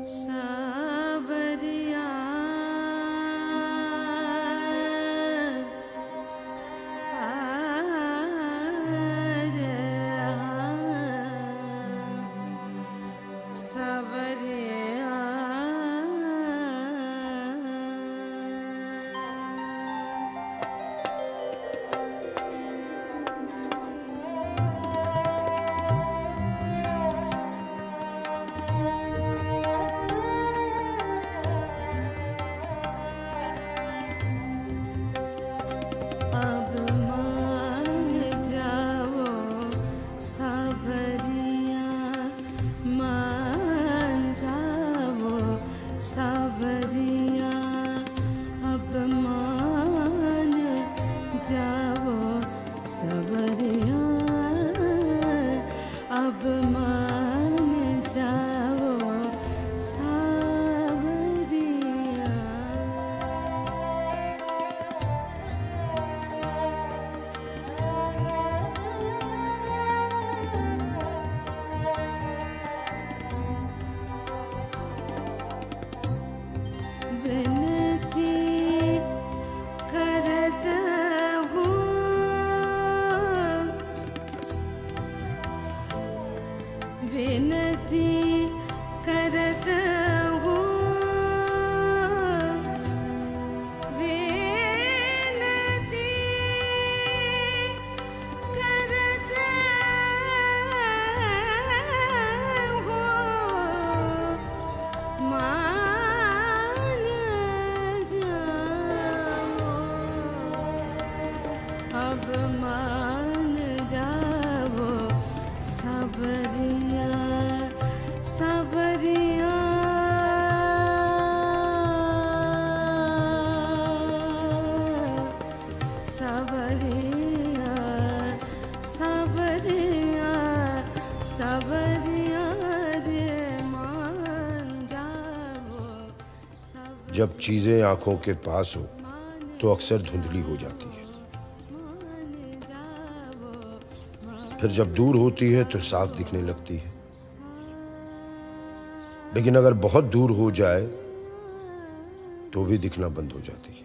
सावरिया जब चीजें आंखों के पास हो तो अक्सर धुंधली हो जाती है, फिर जब दूर होती है तो साफ दिखने लगती है। लेकिन अगर बहुत दूर हो जाए तो भी दिखना बंद हो जाती है।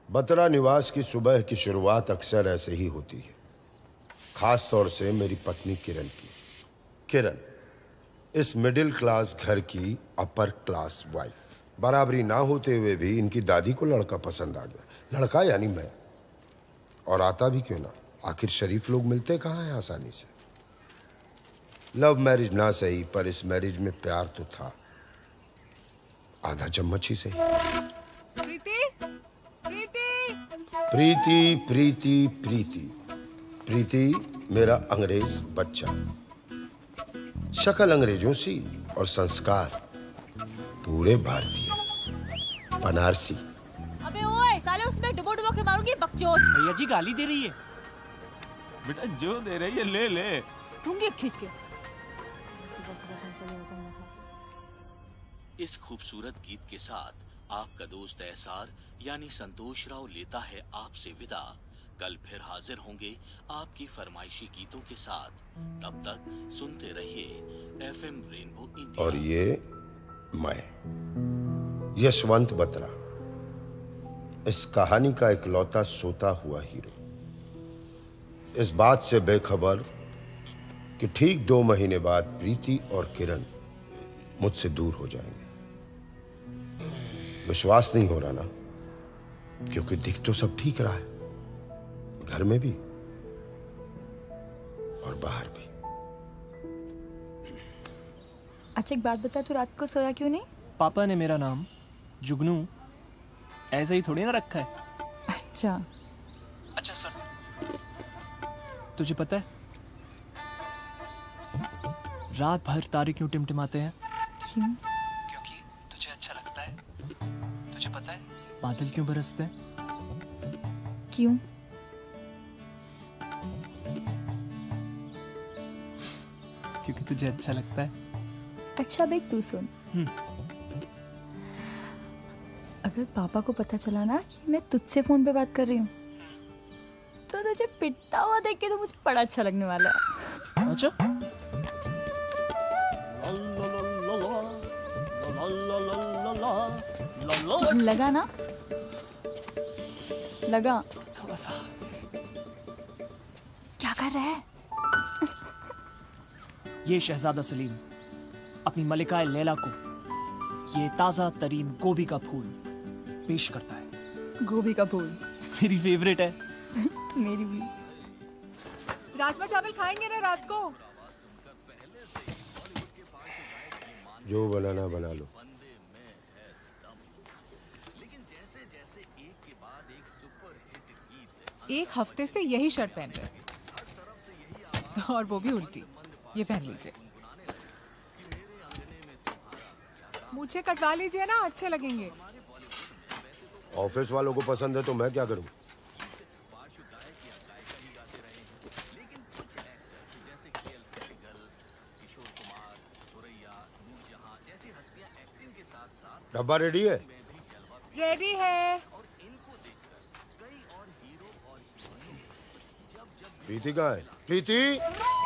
बत्रा निवास की सुबह की शुरुआत अक्सर ऐसे ही होती है, खास तौर से मेरी पत्नी किरण की। किरण इस मिडिल क्लास घर की अपर क्लास वाइफ। बराबरी ना होते हुए भी इनकी दादी को लड़का पसंद आ गया। लड़का यानी मैं, और आता भी क्यों ना, आखिर शरीफ लोग मिलते कहाँ हैं आसानी से। लव मैरिज ना सही, पर इस मैरिज में प्यार तो था, आधा चम्मच ही सही। प्रीति, प्रीति, प्रीति प्रीति प्रीति प्रीति मेरा अंग्रेज बच्चा, शक्ल अंग्रेजों सी और संस्कार पूरे भारतीय, बनारसी। अबे ओए साले, उसमें डुबो डुबो के मारूंगी बकचोद। भैया जी गाली दे रही है। बेटा जो दे रही है ले ले। दूंगी खींच के। इस खूबसूरत गीत के साथ आपका दोस्त एहसार यानी संतोष राव लेता है आपसे विदा। कल फिर हाजिर होंगे आपकी फरमाइशी गीतों के साथ। तब तक सुनते रहिए FM रेनबो इंडिया। और ये मैं यशवंत बत्रा, इस कहानी का इकलौता सोता हुआ हीरो, इस बात से बेखबर कि ठीक 2 महीने बाद प्रीति और किरण मुझसे दूर हो जाएंगे। विश्वास नहीं हो रहा ना, क्योंकि दिख तो सब ठीक रहा है, घर में भी और बाहर भी। अच्छा एक बात बता, तू रात को सोया क्यों नहीं? पापा ने मेरा नाम जुगनू ऐसे ही थोड़ी ना रखा है। अच्छा सुन, तुझे पता है रात भर तारे क्यों टिमटिमाते हैं? क्यों? क्योंकि तुझे अच्छा लगता है। तुझे पता है बादल क्यों बरसते हैं? क्यों? क्योंकि तुझे अच्छा लगता है। अच्छा अब एक तू सुन, अगर पापा को पता चला ना कि मैं तुझसे फोन पे बात कर रही हूँ तो तुझे पिटता हुआ देख के तो मुझे बड़ा अच्छा लगने वाला है। अच्छा, लगा ना? लगा? थोड़ा सा। क्या कर रहा है? ये शहजादा सलीम अपनी मलिका लैला को ये ताजा तरीन गोभी का फूल पेश करता है। गोभी का फूल मेरी फेवरेट है। मेरी भी। राजमा चावल खाएंगे ना रात को? जो बनाना बना लो। एक हफ्ते से यही शर्ट पहन रहे हैं और वो भी उल्टी। ये पहन लीजिए। मुझे कटवा लीजिए ना, अच्छे लगेंगे। ऑफिस वालों को पसंद है तो मैं क्या करूं? डब्बा रेडी है? रेडी है। प्रीति कहाँ है? प्रीति,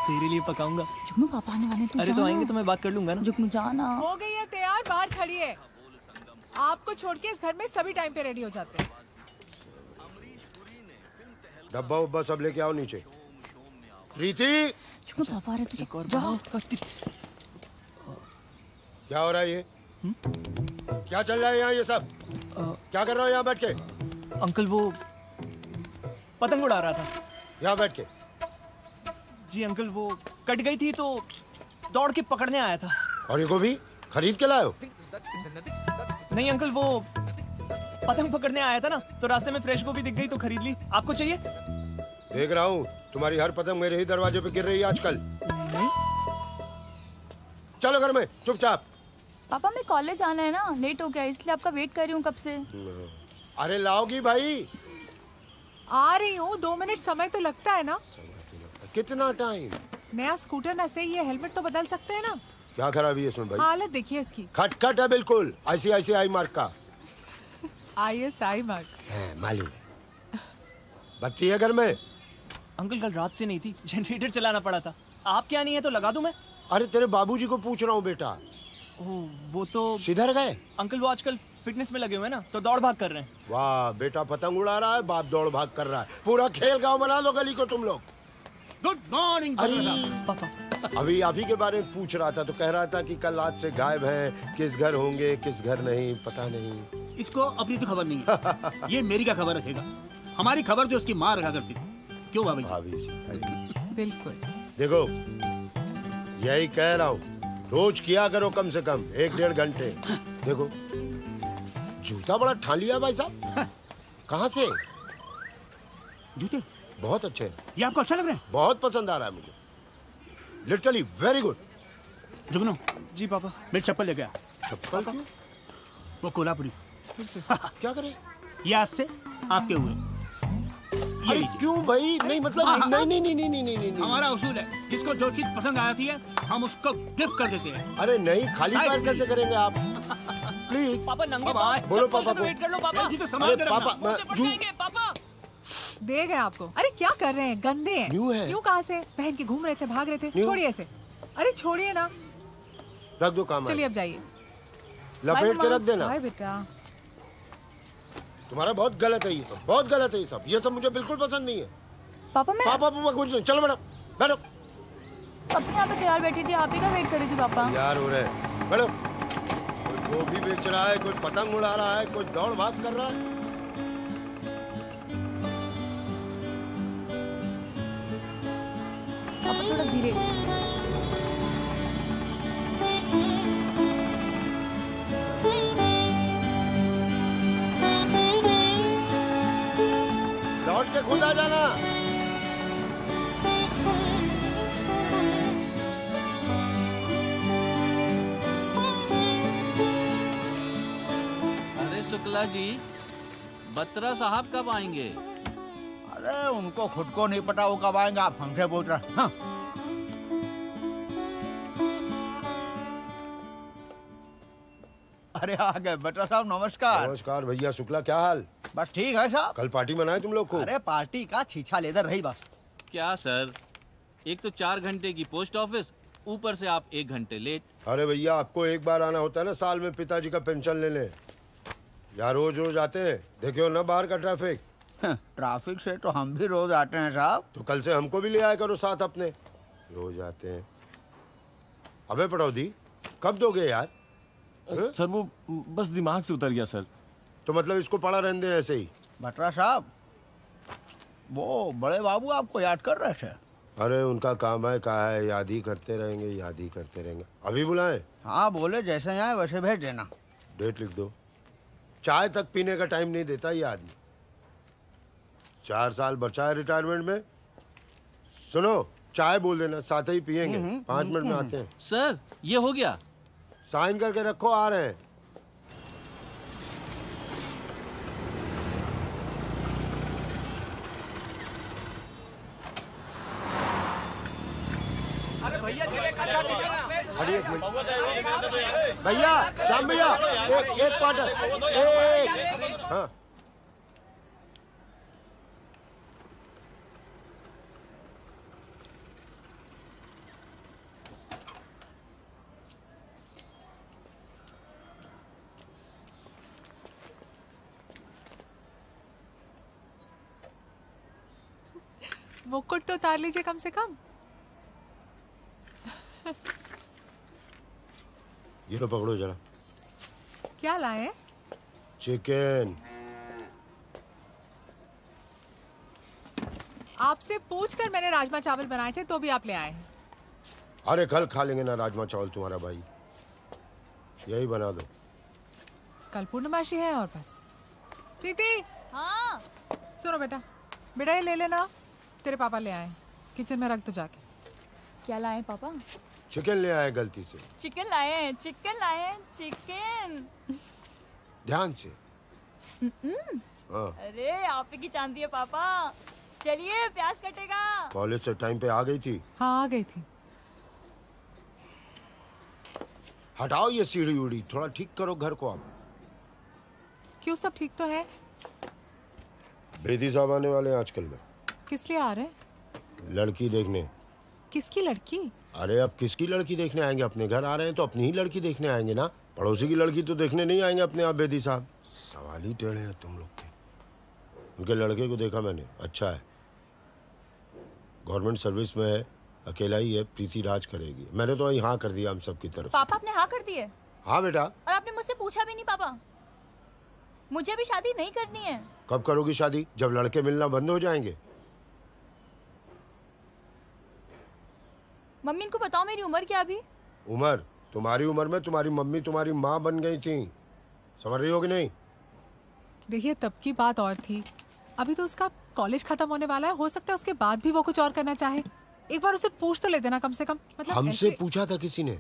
तेरे लिए पकाऊंगा। जुगनू पापा आने वाले हैं, तू अरे तो जाना। आएंगे तो मैं बात कर लूंगा ना। जुगनू जाना। हो गई है तैयार, बाहर खड़ी है। आपको छोड़ के इस घर में सभी टाइम पे रेडी हो जाते हैं। डब्बा उब्बा सब लेके आओ नीचे। प्रीति, जुगनू पापा आ रहे, तू एक और जाओ। क्या हो रहा है ये? क्या चल रहा है यहाँ ये सब? क्या कर रहे हो यहाँ बैठ के? अंकल वो पतंग उड़ा रहा था। यहाँ बैठ के। जी अंकल, वो कट गई थी तो दौड़ के पकड़ने आया था। और ये गोभी खरीद के लाए हो? नहीं अंकल, वो पतंग पकड़ने आया था ना, तो रास्ते में फ्रेश गोभी दिख गई तो खरीद ली। आपको चाहिए? देख रहा हूँ तुम्हारी हर पतंग मेरे ही दरवाजे पे गिर रही है आजकल। नहीं। चलो घर में चुपचाप। पापा मैं कॉलेज जाना है ना, लेट हो गया इसलिए आपका वेट कर रही हूँ कब से। अरे लाओगी भाई? आ रही हूँ, 2 मिनट समय तो लगता है ना। कितना टाइम? नया स्कूटर ना सही, ये हेलमेट तो बदल सकते हैं ना। क्या खराबी है इसमें भाई? हालत देखिए इसकी। खटखट है बिल्कुल, ICICI मार्क का। ISI mark. है, मालूम है। बत्ती है घर में? अंकल कल रात से नहीं थी, जनरेटर चलाना पड़ा था। आप क्या नहीं है तो लगा दूं मैं? अरे तेरे बाबूजी को पूछ रहा हूँ बेटा। ओह वो तो किधर गए? अंकल वो आजकल फिटनेस में लगे हुए हैं ना, तो दौड़ भाग कर रहे हैं। वाह बेटा, पतंग उड़ा रहा है, बाप दौड़ भाग कर रहा है। पूरा खेल गांव बना लो गली को तुम लोग। गुड मॉर्निंग पापा। अभी आप ही के बारे में पूछ रहा था तो कह रहा था कि कल रात से गायब हैं, किस घर होंगे किस घर नहीं पता नहीं। इसको अपनी तो खबर नहीं है। ये मेरी क्या खबर रखेगा? हमारी खबर तो उसकी माँ रखा करती थी। क्यों भाभी? भाभी जी बिल्कुल। देखो, यही कह रहा हूँ, रोज किया करो कम से कम 1-1.5 घंटे। देखो जूता बड़ा ठान लिया भाई साहब। कहाँ से? जूते बहुत अच्छे हैं। ये आपको अच्छा लग रहा है? बहुत पसंद आ रहा है मुझे, लिटरली वेरी गुड। जुगनू, जी पापा। मेरी चप्पल लेके आ। चप्पल क्यों? वो कोल्हापुरी। फिर से। क्या करे? ये आज से आपके हुए। ये अरे लीजिए। क्यों भाई? नहीं मतलब हाँ, हाँ। नहीं नहीं नहीं नहीं नहीं नहीं नहीं। हमारा उसूल है, जिसको जो चीज पसंद आती है हम उसको गिफ्ट कर देते हैं। अरे नहीं, खाली साइड पैर कैसे करेंगे आप? प्लीज पापा नंगे पापा, पाँव, बोलो चप्पल पापा का तो को। वेट कर लो पापा। जी तो अरे संभाल के रखना। पापा मुझसे पड़ जाएंगे पापा। दे गए आपको। अरे क्या कर रहे हैं, गंदे हैं। न्यू है। न्यू कहाँ से? पहन के घूम रहे थे, भाग रहे थे। न्यू। छोड़िए इसे। अरे छोड़िए ना। रख दो काम। चलिए अब जाइए। लपेट के रख देना। बाय बेटा। तुम्हारा बहुत गलत है ये सब, बहुत गलत है ये सब। ये सब मुझे बिल्कुल पसंद नहीं है। पापा मैं पापा पापा कुछ नहीं। चलो मैडम बैठो। कब से यहाँ पे तैयार बैठी थी, आप ही का वेट कर रही थी पापा। यार हो रहे हैं। मैडम, कोई गोभी बेच रहा है, कोई पतंग उड़ा रहा है, कोई दौड़ भाग कर रहा है। पापा थोड़ा धीरे। लौट के खुद आ जाना। अरे शुक्ला जी, बत्रा साहब कब आएंगे? अरे उनको खुद को नहीं पता वो कब आएंगे, आप हमसे पूछ रहे हैं। हाँ। अरे आ गए बट्टा साहब, नमस्कार। नमस्कार भैया शुक्ला, क्या हाल? बस ठीक है साहब। कल पार्टी मनाए तुम लोग को? अरे पार्टी का छीछा लेदर रही बस। क्या सर, एक तो 4 घंटे की पोस्ट ऑफिस, ऊपर से आप 1 घंटे लेट। अरे भैया आपको एक बार आना होता है ना साल में पिताजी का पेंशन लेने। यार रोज रोज आते हैं, देखो ना बाहर का ट्रैफिक। ट्रैफिक से तो हम भी रोज आते हैं साहब। तो कल से हमको भी ले आया करो साथ अपने, रोज आते हैं। अबे पटौदी कब दोगे यार? सर वो बस दिमाग से उतर गया सर। तो मतलब इसको पड़ा रहने दे ऐसे ही? बट्टा साहब, वो बड़े बाबू आपको याद कर रहे थे। अरे उनका काम है, कहा है याद ही करते रहेंगे, याद ही करते रहेंगे। अभी बुलाएं? हाँ बोले जैसे आए वैसे भेज देना। डेट लिख दो। चाय तक पीने का टाइम नहीं देता ये आदमी। 4 साल बचा है रिटायरमेंट में। सुनो, चाय बोल देना, साथ ही पियेंगे। 5 मिनट में आते हैं। सर ये हो गया। साइन करके रखो, आ रहे हैं। अरे एक मिनट भैया, श्याम भैया, एक क्वार्टर। हाँ मुकुट तो उतार लीजिए कम से कम। ये लो पकड़ो जरा। क्या लाए? चिकन। आपसे पूछकर मैंने राजमा चावल बनाए थे तो भी आप ले आए हैं। अरे कल खा लेंगे ना राजमा चावल तुम्हारा भाई, यही बना दो। कल पूर्णमासी है और बस। प्रीति, हाँ सुनो बेटा, बेटा ये ले लेना, तेरे पापा ले आए, किचन में रख दो जाके। क्या लाए पापा? चिकन ले आए गलती से। चिकन लाए हैं, चिकन लाए हैं, चिकन। ध्यान से। हाँ। अरे आप ही की चांदी है पापा। चलिए प्याज कटेगा। कॉलेज से टाइम पे आ गई थी? हाँ आ गई थी। हटाओ ये सीढ़ी उड़ी, थोड़ा ठीक करो घर को आप। क्यों, सब ठीक तो है? बेदी साहब आने वाले हैं आजकल में। किस लिए आ रहे हैं? लड़की देखने। किसकी लड़की? अरे अब किसकी लड़की देखने आएंगे? अपने घर आ रहे हैं तो अपनी ही लड़की देखने आएंगे ना, पड़ोसी की लड़की तो देखने नहीं आएंगे अपने आप। बेदी साहब सवाल ही टेढ़े हैं तुम लोग के। उनके लड़के को देखा मैंने, अच्छा है, गवर्नमेंट सर्विस में है, अकेला ही है, प्रीति राज करेगी। मैंने तो हाँ कर दिया हम सब की तरफ से। पापा आपने हाँ कर दिए? हाँ बेटा। और आपने मुझसे पूछा भी नहीं पापा? मुझे भी शादी नहीं करनी है। कब करोगी शादी? जब लड़के मिलना बंद हो जाएंगे। मम्मी इनको बताओ मेरी उम्र क्या अभी? उम्र? तुम्हारी उम्र में तुम्हारी मम्मी तुम्हारी माँ बन गई थी, समझ रही हो कि नहीं? देखिए तब की बात और थी, अभी तो उसका कॉलेज खत्म होने वाला है, हो सकता है उसके बाद भी वो कुछ और करना चाहे। एक बार उसे पूछ तो ले देना कम से कम। मतलब हमसे ऐसे... पूछा था किसी ने?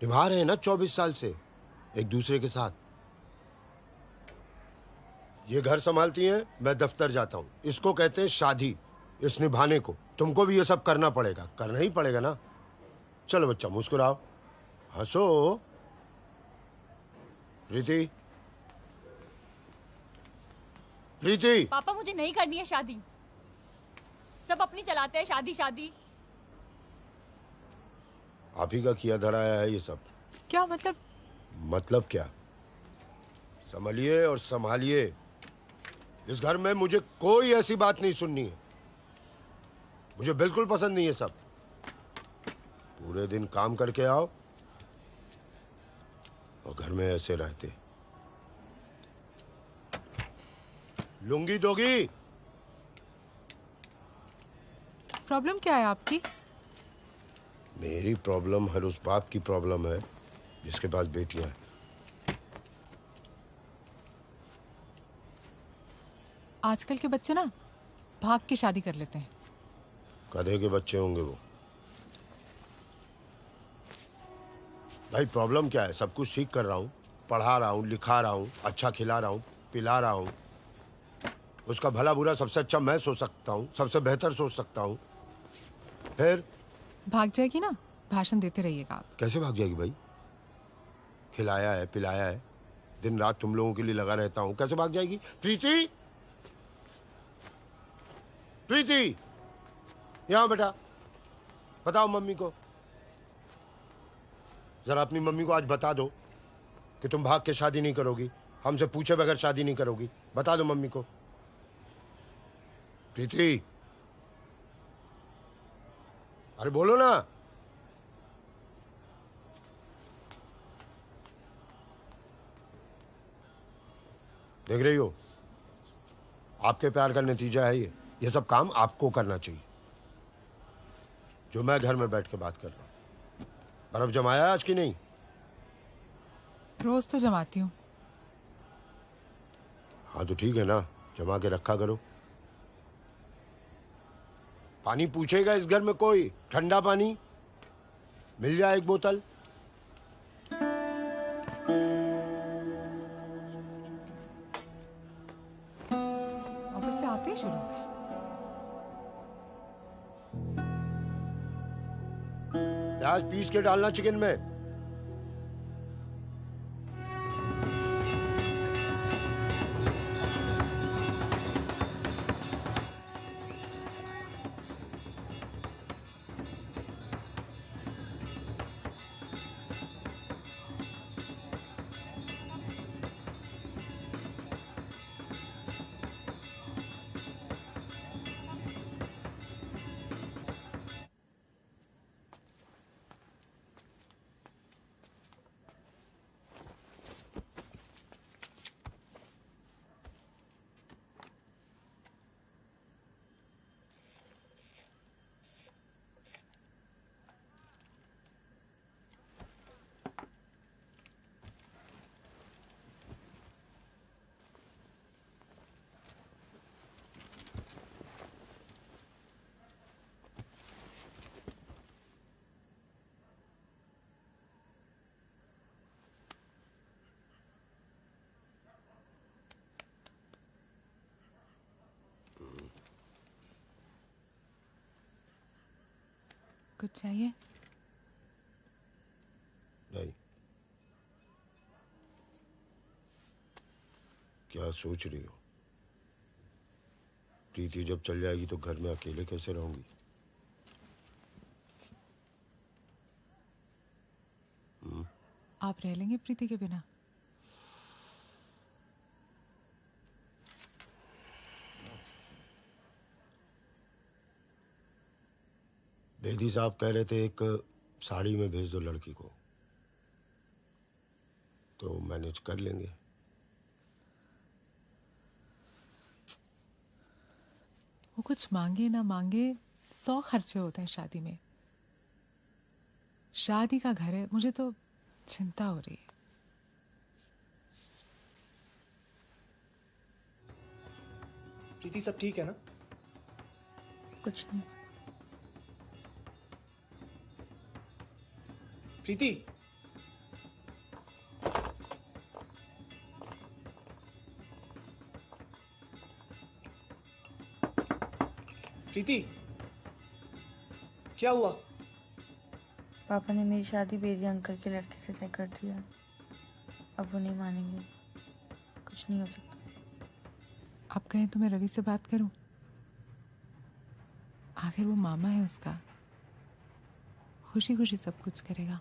निभा रहे हैं ना 24 साल से एक दूसरे के साथ। ये घर संभालती हैं, मैं दफ्तर जाता हूँ। इसको कहते हैं शादी, इस निभाने को। तुमको भी ये सब करना पड़ेगा, करना ही पड़ेगा ना। चलो बच्चा मुस्कुराओ, हंसो। प्रीति, प्रीति। पापा मुझे नहीं करनी है शादी। सब अपनी चलाते हैं शादी शादी। आप ही का किया धराया है ये सब। क्या मतलब? मतलब क्या? संभलिए और संभालिए। इस घर में मुझे कोई ऐसी बात नहीं सुननी है, मुझे बिल्कुल पसंद नहीं है सब। पूरे दिन काम करके आओ और घर में ऐसे रहते। लुंगी दोगी? प्रॉब्लम क्या है आपकी? मेरी प्रॉब्लम हर उस बाप की प्रॉब्लम है जिसके पास बेटियां हैं। आजकल के बच्चे ना भाग के शादी कर लेते हैं। गधे के बच्चे होंगे वो। भाई प्रॉब्लम क्या है? सब कुछ सीख कर रहा हूँ, पढ़ा रहा हूँ, लिखा रहा हूँ, अच्छा खिला रहा हूँ, पिला रहा हूँ। उसका भला बुरा सबसे अच्छा मैं सोच सकता हूँ, सबसे बेहतर सोच सकता हूँ। फिर भाग जाएगी ना, भाषण देते रहिएगा आप। कैसे भाग जाएगी भाई? खिलाया है, पिलाया है, दिन रात तुम लोगों के लिए लगा रहता हूं, कैसे भाग जाएगी? प्रीति, प्रीति, यहां बेटा, बताओ मम्मी को, जरा अपनी मम्मी को आज बता दो कि तुम भाग के शादी नहीं करोगी, हमसे पूछे बगैर शादी नहीं करोगी। बता दो मम्मी को। प्रीति, अरे बोलो ना। देख रही हो, आपके प्यार का नतीजा है ये सब काम आपको करना चाहिए, जो मैं घर में बैठ के बात कर रहा हूं। बर्फ जमाया आज की नहीं? रोज तो जमाती हूँ। हाँ तो ठीक है ना, जमा के रखा करो। पानी पूछेगा इस घर में कोई? ठंडा पानी मिल जाए एक बोतल। ऑफिस से आते ही शुरू हो गए। प्याज पीस के डालना चिकन में। कुछ चाहिए? नहीं। क्या सोच रही हो? प्रीति जब चल जाएगी तो घर में अकेले कैसे रहूंगी? आप रह लेंगे प्रीति के बिना? बेदी साहब कह रहे थे एक साड़ी में भेज दो लड़की को, तो मैनेज कर लेंगे। वो कुछ मांगे ना मांगे 100 खर्चे होते हैं शादी में। शादी का घर है, मुझे तो चिंता हो रही है। प्रीति सब ठीक है ना? कुछ नहीं। प्रीति, प्रीति, क्या हुआ? पापा ने मेरी शादी बेदी अंकल के लड़के से तय कर दिया। अब वो नहीं मानेंगे, कुछ नहीं हो सकता। आप कहें तो मैं रवि से बात करूं? आखिर वो मामा है उसका, खुशी खुशी सब कुछ करेगा।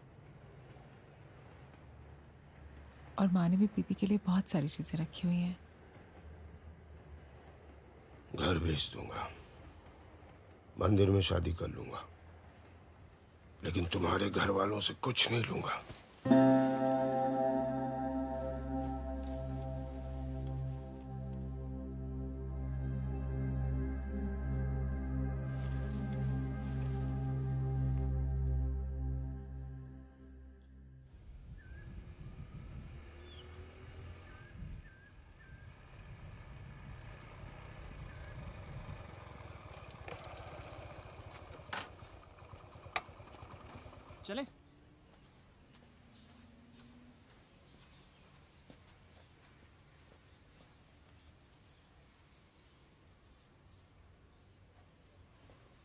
और माँ ने भी प्रीति के लिए बहुत सारी चीजें रखी हुई हैं। घर भेज दूंगा, मंदिर में शादी कर लूंगा, लेकिन तुम्हारे घर वालों से कुछ नहीं लूंगा। चले?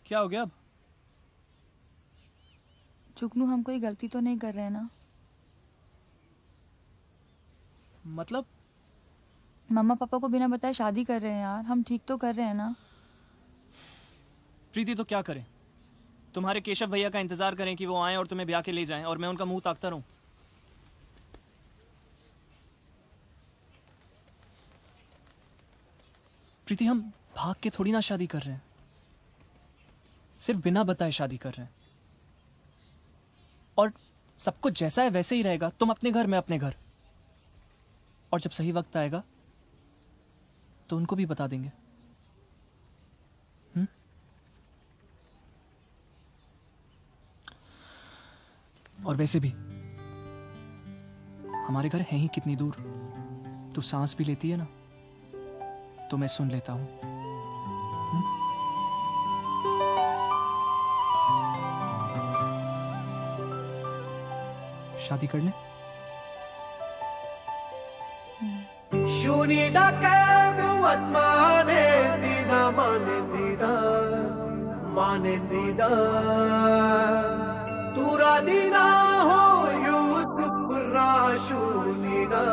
क्या हो गया अब? जुगनू हम कोई गलती तो नहीं कर रहे हैं ना? मतलब? मम्मा पापा को बिना बताए शादी कर रहे हैं यार, हम ठीक तो कर रहे हैं ना। प्रीति तो क्या करें? तुम्हारे केशव भैया का इंतजार करें कि वो आए और तुम्हें ब्याह के ले जाएं और मैं उनका मुंह ताकता रहूं? प्रीति हम भाग के थोड़ी ना शादी कर रहे हैं, सिर्फ बिना बताए शादी कर रहे हैं। और सब कुछ जैसा है वैसे ही रहेगा, तुम अपने घर मैं अपने घर। और जब सही वक्त आएगा तो उनको भी बता देंगे। और वैसे भी हमारे घर है ही कितनी दूर, तू सांस भी लेती है ना तो मैं सुन लेता हूं। शादी कर ले। Shunida kamu at manendida manendida tura dina ho Yusuf Rashunida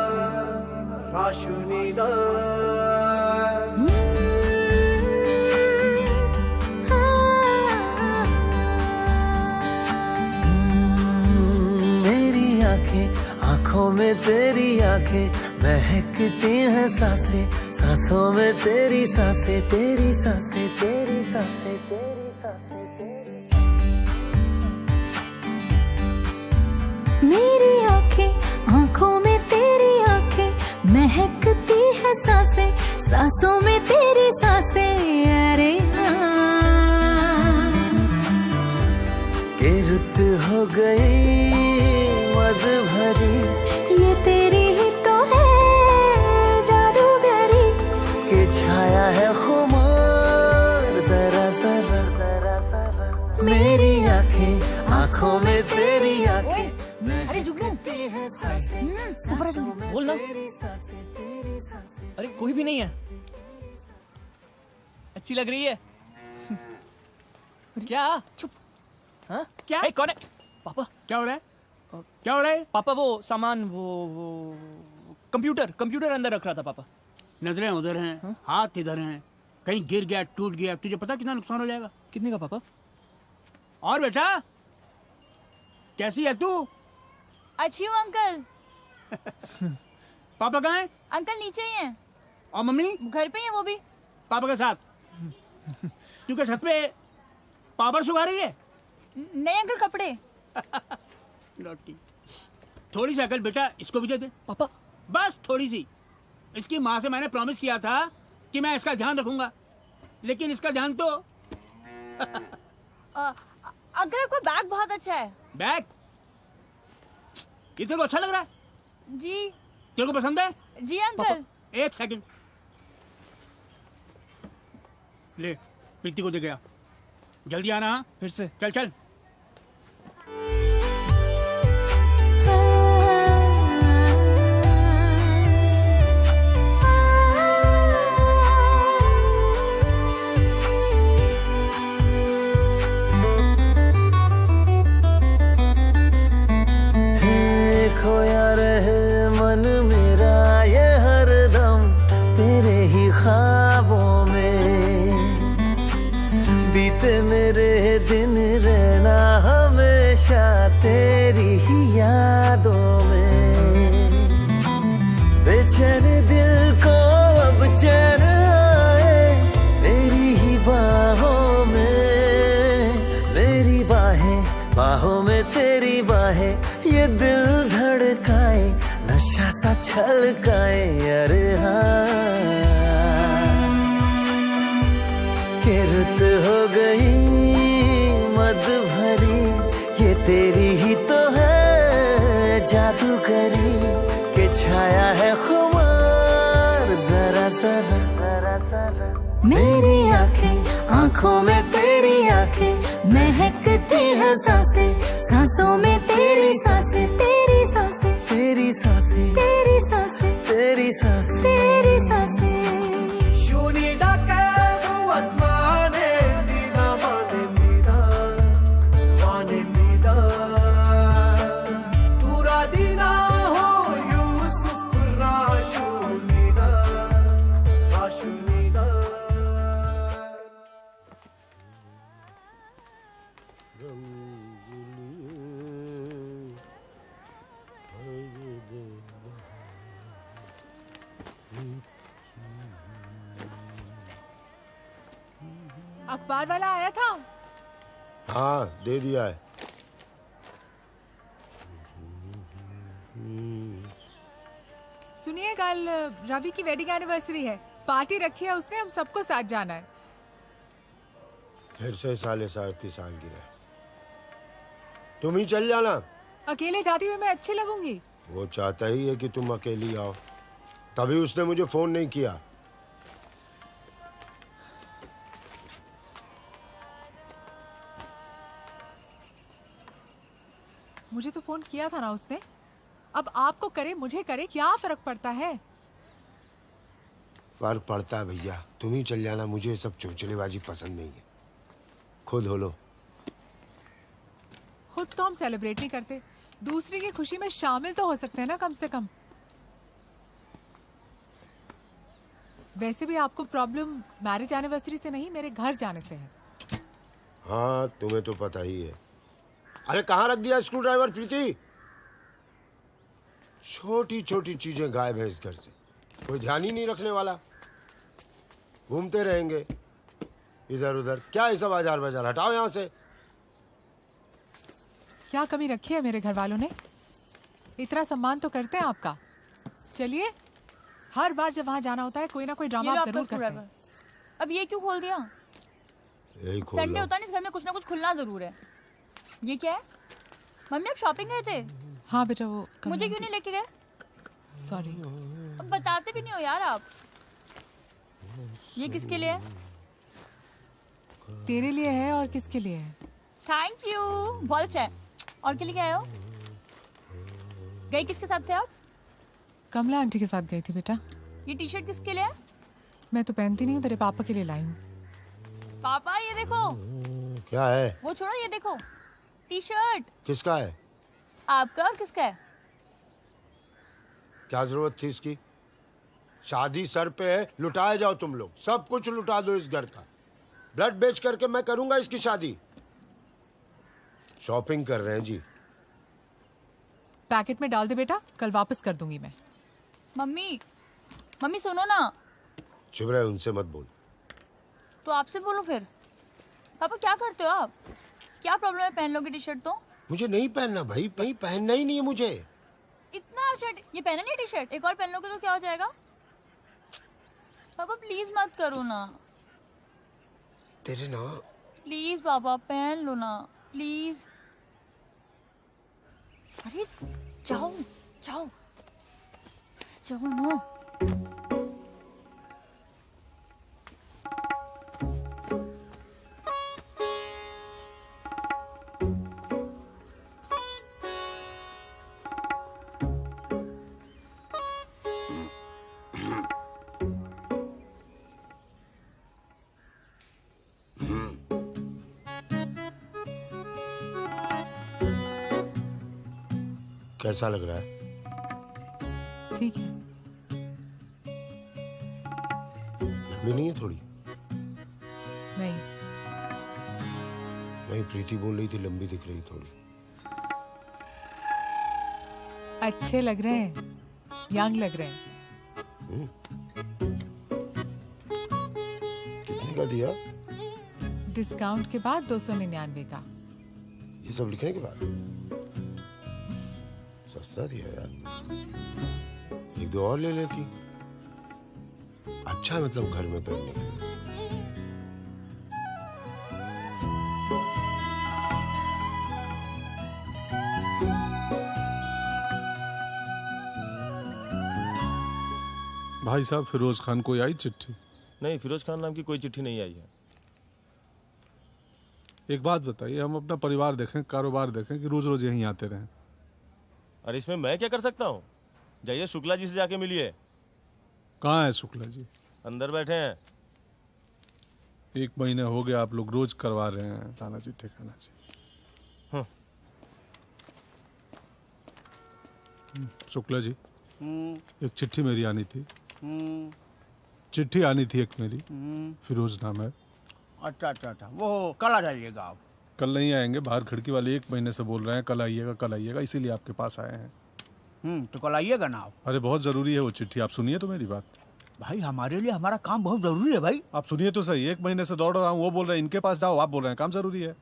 मेरी आंखों में तेरी आंखें महकती हैं सांसें, सांसों में तेरी सांसें, तेरी सांसें, तेरी सांसें, तेरी सांसें, मेरी आंखों में तेरी आंखें महकती है सांसें, सांसों में तेरी सांसें। अरे हाँ के रुत हो गई मद भरी, ये तेरी ही तो है जादूगरी, के छाया है खुमार जरा जरा जरा जरा मेरी आंखों में तेरी आंखें। अरे जुगनू ऊपर जल्दी बोल ना। अरे कोई भी नहीं है। अच्छी लग रही है। क्या? चुप। हाँ? क्या? hey, कौन है? पापा क्या हो रहा है? क्या हो रहा है? पापा वो सामान वो कंप्यूटर अंदर रख रहा था पापा। नजरें उधर हैं, हाँ? हाथ इधर हैं, कहीं गिर गया टूट गया तुझे पता कितना नुकसान हो जाएगा? कितने का पापा? और बेटा कैसी है तू? अच्छी हूँ अंकल। पापा कहाँ हैं? अंकल नीचे ही हैं। और मम्मी? घर पे ही है वो भी। पापा के साथ? तू क्या छत पे पावर सुखा रही है? नहीं अंकल कपड़े। लौटी। थोड़ी सी अकल बेटा इसको भी दे दे। पापा बस थोड़ी सी। इसकी माँ से मैंने प्रॉमिस किया था कि मैं इसका ध्यान रखूंगा, लेकिन इसका ध्यान तो अंकल आपका बैग बहुत अच्छा है। बैग? ये तेरे को अच्छा लग रहा है? जी। तेरे को पसंद है? जी अंकल। एक सेकंड ले, प्रीति को दे गया। जल्दी आना। हाँ फिर से चल चल। खोया रहे मन मेरा ये हरदम तेरे ही ख्वाबों में, बीते मेरे दिन रहना हमेशा तेरी ही यादों में। बेचैन दिल को अब चैन आए तेरी ही बाहों में, मेरी बाहों में तेरी बाहें, ये दिल धड़काए नशा सा छलकाए। अरे हाँ के रुत हो गई मद भरी, ये तेरी ही तो है जादूगरी, के छाया है खुमार जरा जरा जरा जरा मेरी आंखों में तेरी आंखें महकती है सांसें, सांसों में तेरी सांसें, तेरी सांसें, तेरी सांसें, तेरी सांसें, तेरी सांसें, तेरी सांसें। Shunida kamu at manendida manendida tura dina ho Yusuf Rashunida अखबार वाला आया था? हाँ, दे दिया है। सुनिए, कल रवि की वेडिंग एनिवर्सरी है, पार्टी रखी है उसने, हम सबको साथ जाना है। फिर से साले साहब की सालगिरह। तुम ही चल जाना। अकेले जाती हुई मैं अच्छी लगूंगी? वो चाहता ही है कि तुम अकेली आओ, तभी उसने मुझे फोन नहीं किया। मुझे तो फोन किया था ना उसने। अब आपको करे मुझे करे, क्या फर्क पड़ता है? फर्क पड़ता है भैया, तुम ही चल जाना, मुझे ये सब चोचलेबाजी पसंद नहीं है। खुद हो लो। खुद तो हम सेलिब्रेट नहीं करते, दूसरे की खुशी में शामिल तो हो सकते हैं ना कम से कम। वैसे भी आपको प्रॉब्लम मैरिज एनिवर्सरी से नहीं, मेरे घर जाने से है। हाँ, तुम्हें तो पता ही है। अरे कहाँ रख दिया स्क्रू ड्राइवर प्रीति? छोटी छोटी चीजें गायब है इस घर से, कोई ध्यान ही नहीं रखने वाला। घूमते रहेंगे इधर उधर। क्या है सब आजार बाजार? हटाओ यहाँ से। क्या कमी रखी है मेरे घर वालों ने? इतना सम्मान तो करते हैं आपका। चलिए, हर बार जब वहाँ जाना होता है कोई ना कोई ड्रामा आप जरूर करते हैं। अब ये क्यों खोल दिया? यही खोल संडे होता नहीं, घर में कुछ ना कुछ खुलना जरूर है। ये क्या है? मम्मी आप शॉपिंग गए थे? हाँ बेटा, वो मुझे क्यों नहीं लेके गए? सॉरी। अब बताते भी नहीं हो यार आप। ये किसके लिए है? तेरे लिए है। और किसके लिए है? थैंक यू, बहुत अच्छा है। और के लिए क्या आए हो? गई किसके साथ थे आप? कमला आंटी के साथ गई थी बेटा। ये टी शर्ट किसके लिए है? मैं तो पहनती नहीं हूँ, तेरे पापा के लिए लाई हूँ। पापा ये देखो। क्या है? वो छोड़ो, ये देखो टी शर्ट। किसका है? आपका और किसका है? क्या जरूरत थी इसकी? शादी सर पे है, लुटाए जाओ तुम लोग, सब कुछ लुटा दो इस घर का। ब्लड बेच करके मैं करूंगा इसकी शादी। शॉपिंग कर रहे हैं जी। पैकेट में डाल दे बेटा, कल वापस कर दूंगी मैं। मम्मी, मम्मी सुनो ना। चुप रहे, उनसे मत बोल। तो आपसे बोलो फिर। पापा क्या करते हो आप? क्या प्रॉब्लम है पहन लोगे टी शर्ट तो? मुझे नहीं पहनना भाई, पहनना ही नहीं है मुझे। इतना अच्छा ये पहना नहीं टी शर्ट, एक और पहन लोगे तो क्या हो जाएगा? पापा प्लीज मत करो ना। तेरे ना। प्लीज पापा पहन लो ना, प्लीज। अरे जाओ जाओ जाओ ना। कैसा लग रहा है? ठीक है। लंबी नहीं है थोड़ी? नहीं। नहीं, प्रीति बोल रही थी लंबी दिख रही थोड़ी। अच्छे लग रहे हैं, यंग लग रहे हैं। कितने का दिया? डिस्काउंट के बाद 299 का। ये सब लिखने के बाद? सस्ता दिया यार, एक दो और ले लेती। अच्छा, मतलब घर में पहनने के लिए। भाई साहब, फिरोज खान कोई आई चिट्ठी? नहीं, फिरोज खान नाम की कोई चिट्ठी नहीं आई है। एक बात बताइए, हम अपना परिवार देखें, कारोबार देखें कि रोज रोज यहीं आते रहें? अरे इसमें मैं क्या कर सकता हूँ? जाइए शुक्ला जी से जाके मिलिए। कहाँ है शुक्ला जी? अंदर बैठे हैं। 1 महीने हो गया आप लोग रोज करवा रहे हैं ताना जी ठिकाना जी। शुक्ला जी, एक चिट्ठी मेरी आनी थी। चिट्ठी आनी थी एक मेरी, फिरोज नाम है। अच्छा अच्छा अच्छा, वो कल आ जाइएगा आप। कल नहीं आएंगे, बाहर खिड़की वाले 1 महीने से बोल रहे हैं कल आइएगा, इसीलिए आपके पास आए हैं। तो कल आइएगा ना आप। अरे बहुत ज़रूरी है वो चिट्ठी, आप सुनिए तो मेरी बात। भाई हमारे लिए हमारा काम बहुत जरूरी है भाई। आप सुनिए तो सही, 1 महीने से दौड़ रहा हूँ, वो बोल रहे हैं इनके पास जाओ, आप बोल रहे हैं काम जरूरी है।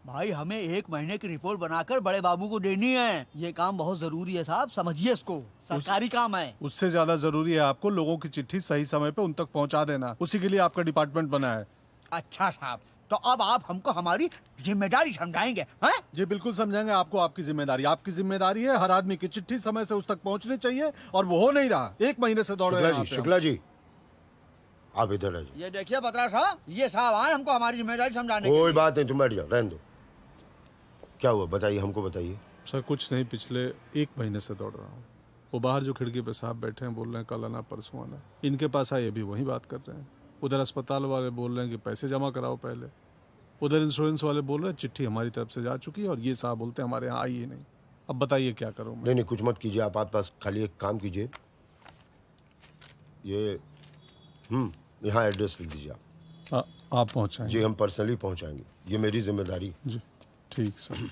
भाई हमें 1 महीने की रिपोर्ट बनाकर बड़े बाबू को देनी है। ये काम बहुत जरूरी है साहब, समझिए इसको, सरकारी काम है। उससे ज्यादा जरूरी है आपको लोगों की चिट्ठी सही समय पे उन तक पहुंचा देना, उसी के लिए आपका डिपार्टमेंट बना है। अच्छा साहब, तो अब आप हमको हमारी जिम्मेदारी समझाएंगे हैं? जी बिल्कुल समझाएंगे आपको, आपकी जिम्मेदारी है। हर आदमी की चिट्ठी समय से उस तक पहुंचनी चाहिए और वो हो नहीं रहा। 1 महीने से दौड़ रहे हैं। शुक्ला जी आप इधर आ जाओ। ये देखिए बत्रा साहब, ये साहब आए हमको हमारी जिम्मेदारी समझाने। कोई बात नहीं, तुम बैठ जाओ, रहने दो। क्या हुआ बताइए, हमको बताइए। सर कुछ नहीं, पिछले 1 महीने से दौड़ रहा हूँ। वो बाहर जो खिड़की पे साहब बैठे हैं बोल रहे हैं कल आना परसों आना। इनके पास आए अभी वही बात कर रहे हैं। उधर अस्पताल वाले बोल रहे हैं कि पैसे जमा कराओ पहले। उधर इंश्योरेंस वाले बोल रहे हैं चिट्ठी हमारी तरफ से जा चुकी है और ये साहब बोलते हैं हमारे यहाँ आई ही नहीं। अब बताइए क्या करूँ मैं? नहीं कुछ मत कीजिए, आप पास खाली एक काम कीजिए, ये यहाँ एड्रेस लिख दीजिए आप पहुँचाएंगे? जी हम पर्सनली पहुँचाएंगे, ये मेरी जिम्मेदारी। जी ठीक सर।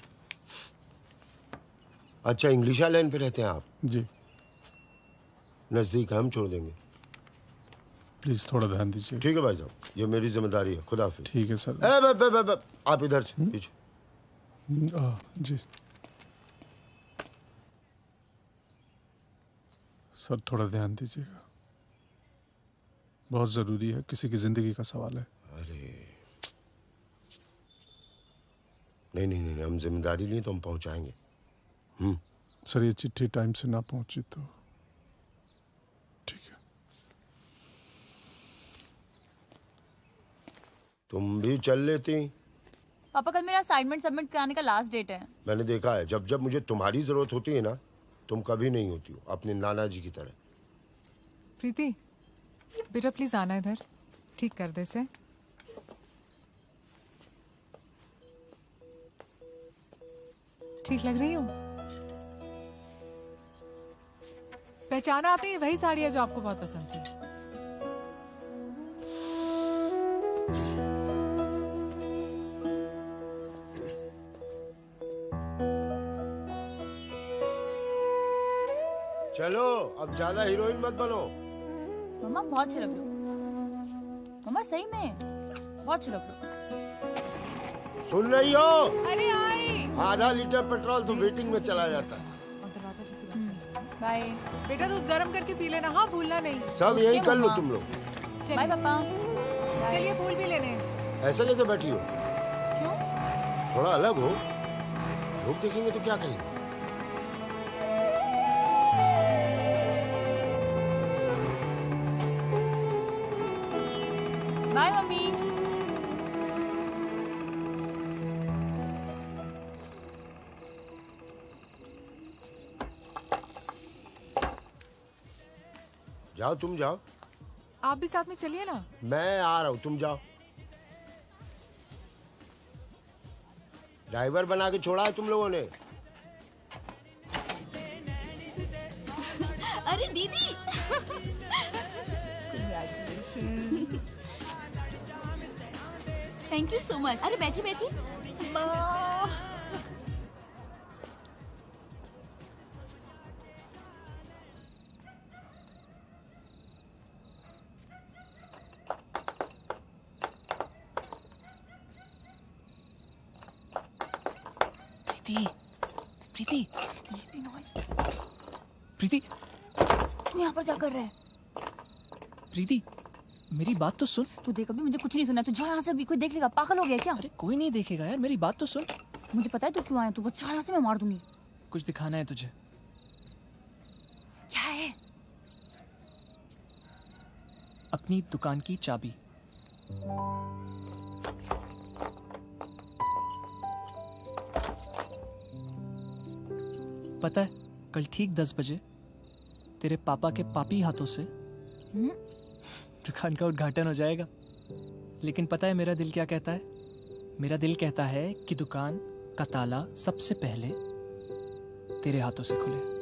अच्छा इंग्लिशा लाइन पे रहते हैं आप? जी। नजदीक हम छोड़ देंगे, प्लीज थोड़ा ध्यान दीजिए। ठीक है भाई साहब, ये मेरी जिम्मेदारी है। खुदा हाफिज। ठीक है सर। आप इधर से पीछे। जी सर थोड़ा ध्यान दीजिएगा, बहुत जरूरी है, किसी की जिंदगी का सवाल है। अरे नहीं हम जिम्मेदारी लिए तो हम पहुंचाएंगे। सर ये चिट्ठी टाइम से ना पहुंची तो ठीक है। तुम भी चल लेती। पापा कल मेरा असाइनमेंट सबमिट कराने का लास्ट डेट है। मैंने देखा है, जब जब मुझे तुम्हारी जरूरत होती है ना, तुम कभी नहीं होती हो, अपने नाना जी की तरह। प्रीति बेटा प्लीज आना इधर, ठीक कर दे से। ठीक लग रही हूँ? पहचाना आपने? ये वही साड़ी है जो आपको बहुत पसंद थी। चलो अब ज्यादा हीरोइन मत बनो। मम्मा बहुत अच्छे लग रहे हो। मम्मा सही में बहुत अच्छे लग रहे हो। सुन रही हो? अरे आई। आधा लीटर पेट्रोल तो वेटिंग में चला जाता है। बाय बेटा, दूध गर्म करके पी लेना, हाँ भूलना नहीं। सब यही कर लो तुम लोग। बाय पापा। चलिए फूल भी लेने। ऐसे कैसे बैठी हो? क्यों? थोड़ा अलग हो, लोग देखेंगे तो क्या कहेंगे? Bye mummy. जाओ तुम जाओ। आप भी साथ में चलिए ना। मैं आ रहा हूँ, तुम जाओ। ड्राइवर बना के छोड़ा है तुम लोगों ने। अरे दीदी थैंक यू सो मच। अरे बैठी बैठी। प्रीति प्रीति तू यहाँ पर क्या कर रहा है? प्रीति मेरी बात तो सुन। तू देख, अभी मुझे कुछ नहीं सुना। तू जा यहाँ से, अभी कोई देख लेगा। पागल हो गया क्या? अरे कोई नहीं देखेगा यार, मेरी बात तो सुन। मुझे पता है तू क्यों आया। तू बस यहाँ से, मैं मार दूंगी। कुछ दिखाना है तुझे। क्या है? अपनी दुकान की चाबी। पता है कल ठीक 10 बजे तेरे पापा के पापी हाथों से दुकान का उद्घाटन हो जाएगा। लेकिन पता है मेरा दिल क्या कहता है? मेरा दिल कहता है कि दुकान का ताला सबसे पहले तेरे हाथों से खुले।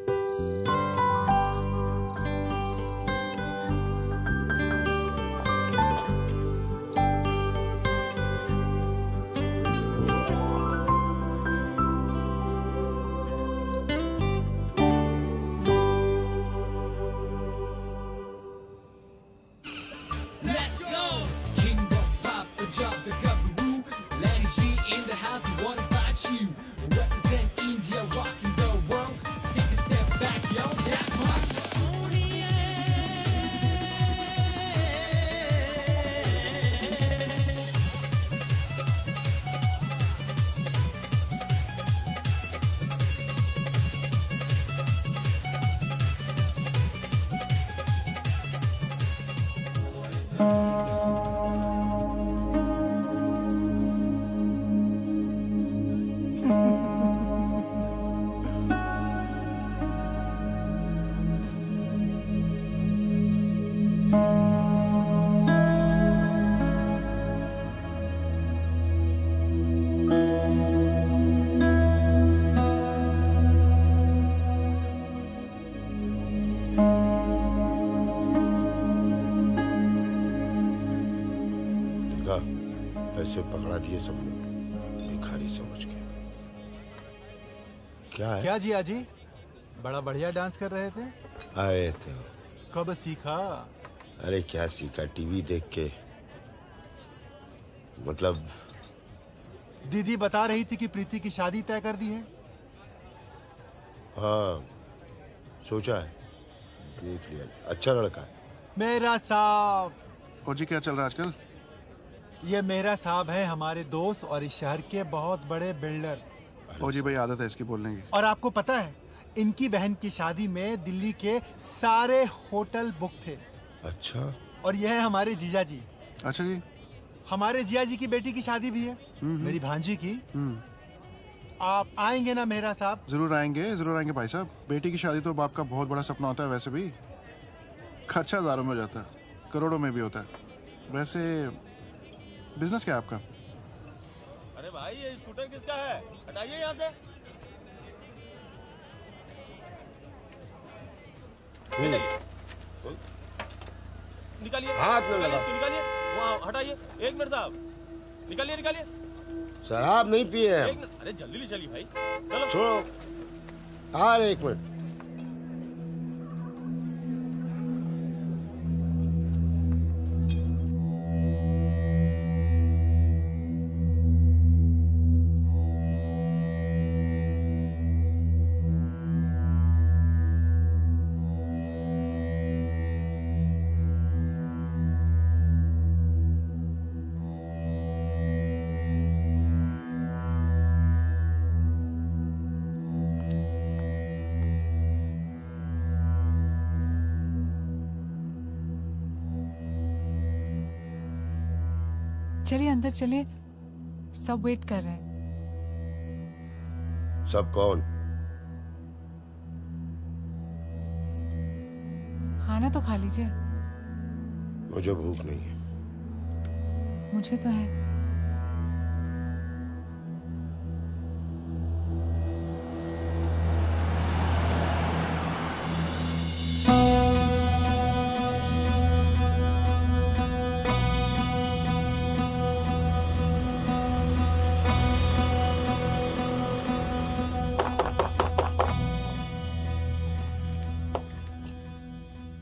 हाँ, पैसे पकड़ा दिए सब लोग, भिखारी समझ के। क्या है? क्या जिया जी, बड़ा बढ़िया डांस कर रहे थे। अरे तो कब सीखा? अरे क्या सीखा, टीवी देख के। मतलब दीदी बता रही थी कि प्रीति की शादी तय कर दी है। हाँ, सोचा है, देख लिया, अच्छा लड़का है। मेरा साहब। और जी क्या चल रहा है आजकल? ये मेरा साहब है, हमारे दोस्त और इस शहर के बहुत बड़े बिल्डर। ओ जी भाई, आदत है इसकी बोलने की। और आपको पता है, इनकी बहन की शादी में दिल्ली के सारे होटल बुक थे। अच्छा। और यह है हमारे जीजा जी। अच्छा जी। हमारे जिया जी की बेटी की शादी भी है, मेरी भांजी की। आप आएंगे ना मेहरा साहब? जरूर आएंगे भाई साहब। बेटी की शादी तो बाप का बहुत बड़ा सपना होता है। वैसे भी खर्चा हजारों में हो जाता है, करोड़ों में भी होता है। वैसे बिजनेस क्या है आपका? अरे भाई, ये स्कूटर किसका है? हटाइए यहाँ से। निकालिए, हाथ में लगा। निकालिए, वहाँ हटाइए। एक मिनट साहब, निकालिए निकालिए। शराब नहीं पिए हैं। अरे जल्दी चलिए भाई, चलो। छोड़ो, आ रहे, एक मिनट। चलिए अंदर चलिए, सब वेट कर रहे हैं। सब कौन? खाना तो खा लीजिए। मुझे भूख नहीं है। मुझे तो है।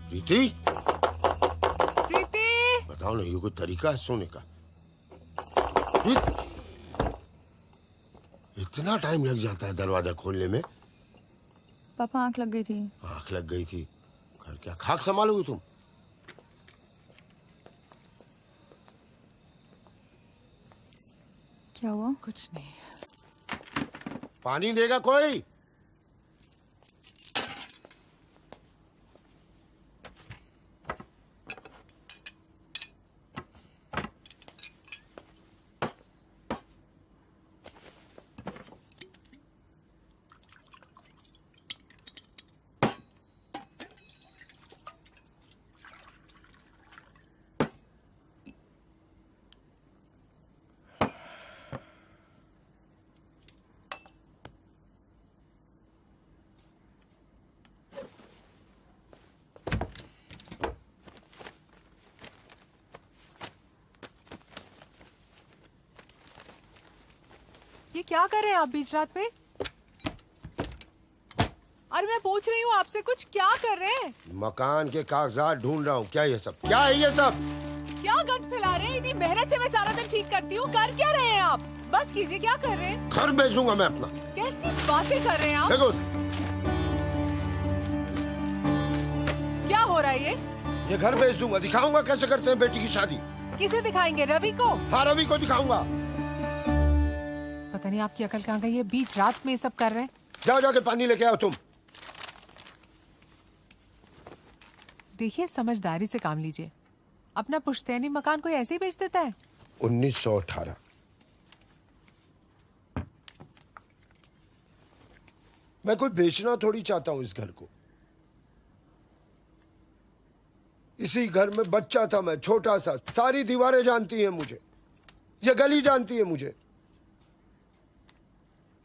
प्रीति, प्रीति, बताओ ना, ये कोई तरीका है सोने का? इतना टाइम लग जाता है दरवाजा खोलने में? पापा आंख लग गई थी। आंख लग गई थी? घर क्या खाक संभालोगी तुम? क्या हुआ? कुछ नहीं। पानी देगा कोई? ये क्या कर रहे हैं आप बीच रात पे? अरे मैं पूछ रही हूँ आपसे, कुछ क्या कर रहे हैं? मकान के कागजात ढूंढ रहा हूँ। क्या ये सब? क्या है ये सब? क्या गंद फैला रहे हैं? इतनी मेहनत से मैं सारा दिन ठीक करती हूँ, कर क्या रहे हैं आप? बस कीजिए, क्या कर रहे हैं? घर बेच दूंगा मैं अपना। कैसी बातें कर रहे हैं आप? देखो, क्या हो रहा है ये घर बेच दूंगा। दिखाऊंगा कैसे करते हैं बेटी की शादी। किसे दिखाएंगे? रवि को? हाँ, रवि को दिखाऊंगा। पता नहीं आपकी अकल कहाँ गई है, बीच रात में ये सब कर रहे हैं। जाओ, जाके पानी लेके आओ तुम। देखिए, समझदारी से काम लीजिए। अपना पुश्तैनी मकान कोई ऐसे ही बेच देता है? 1918। मैं कोई बेचना थोड़ी चाहता हूं इस घर को। इसी घर में बच्चा था मैं, छोटा सा। सारी दीवारें जानती हैं मुझे, ये गली जानती है मुझे।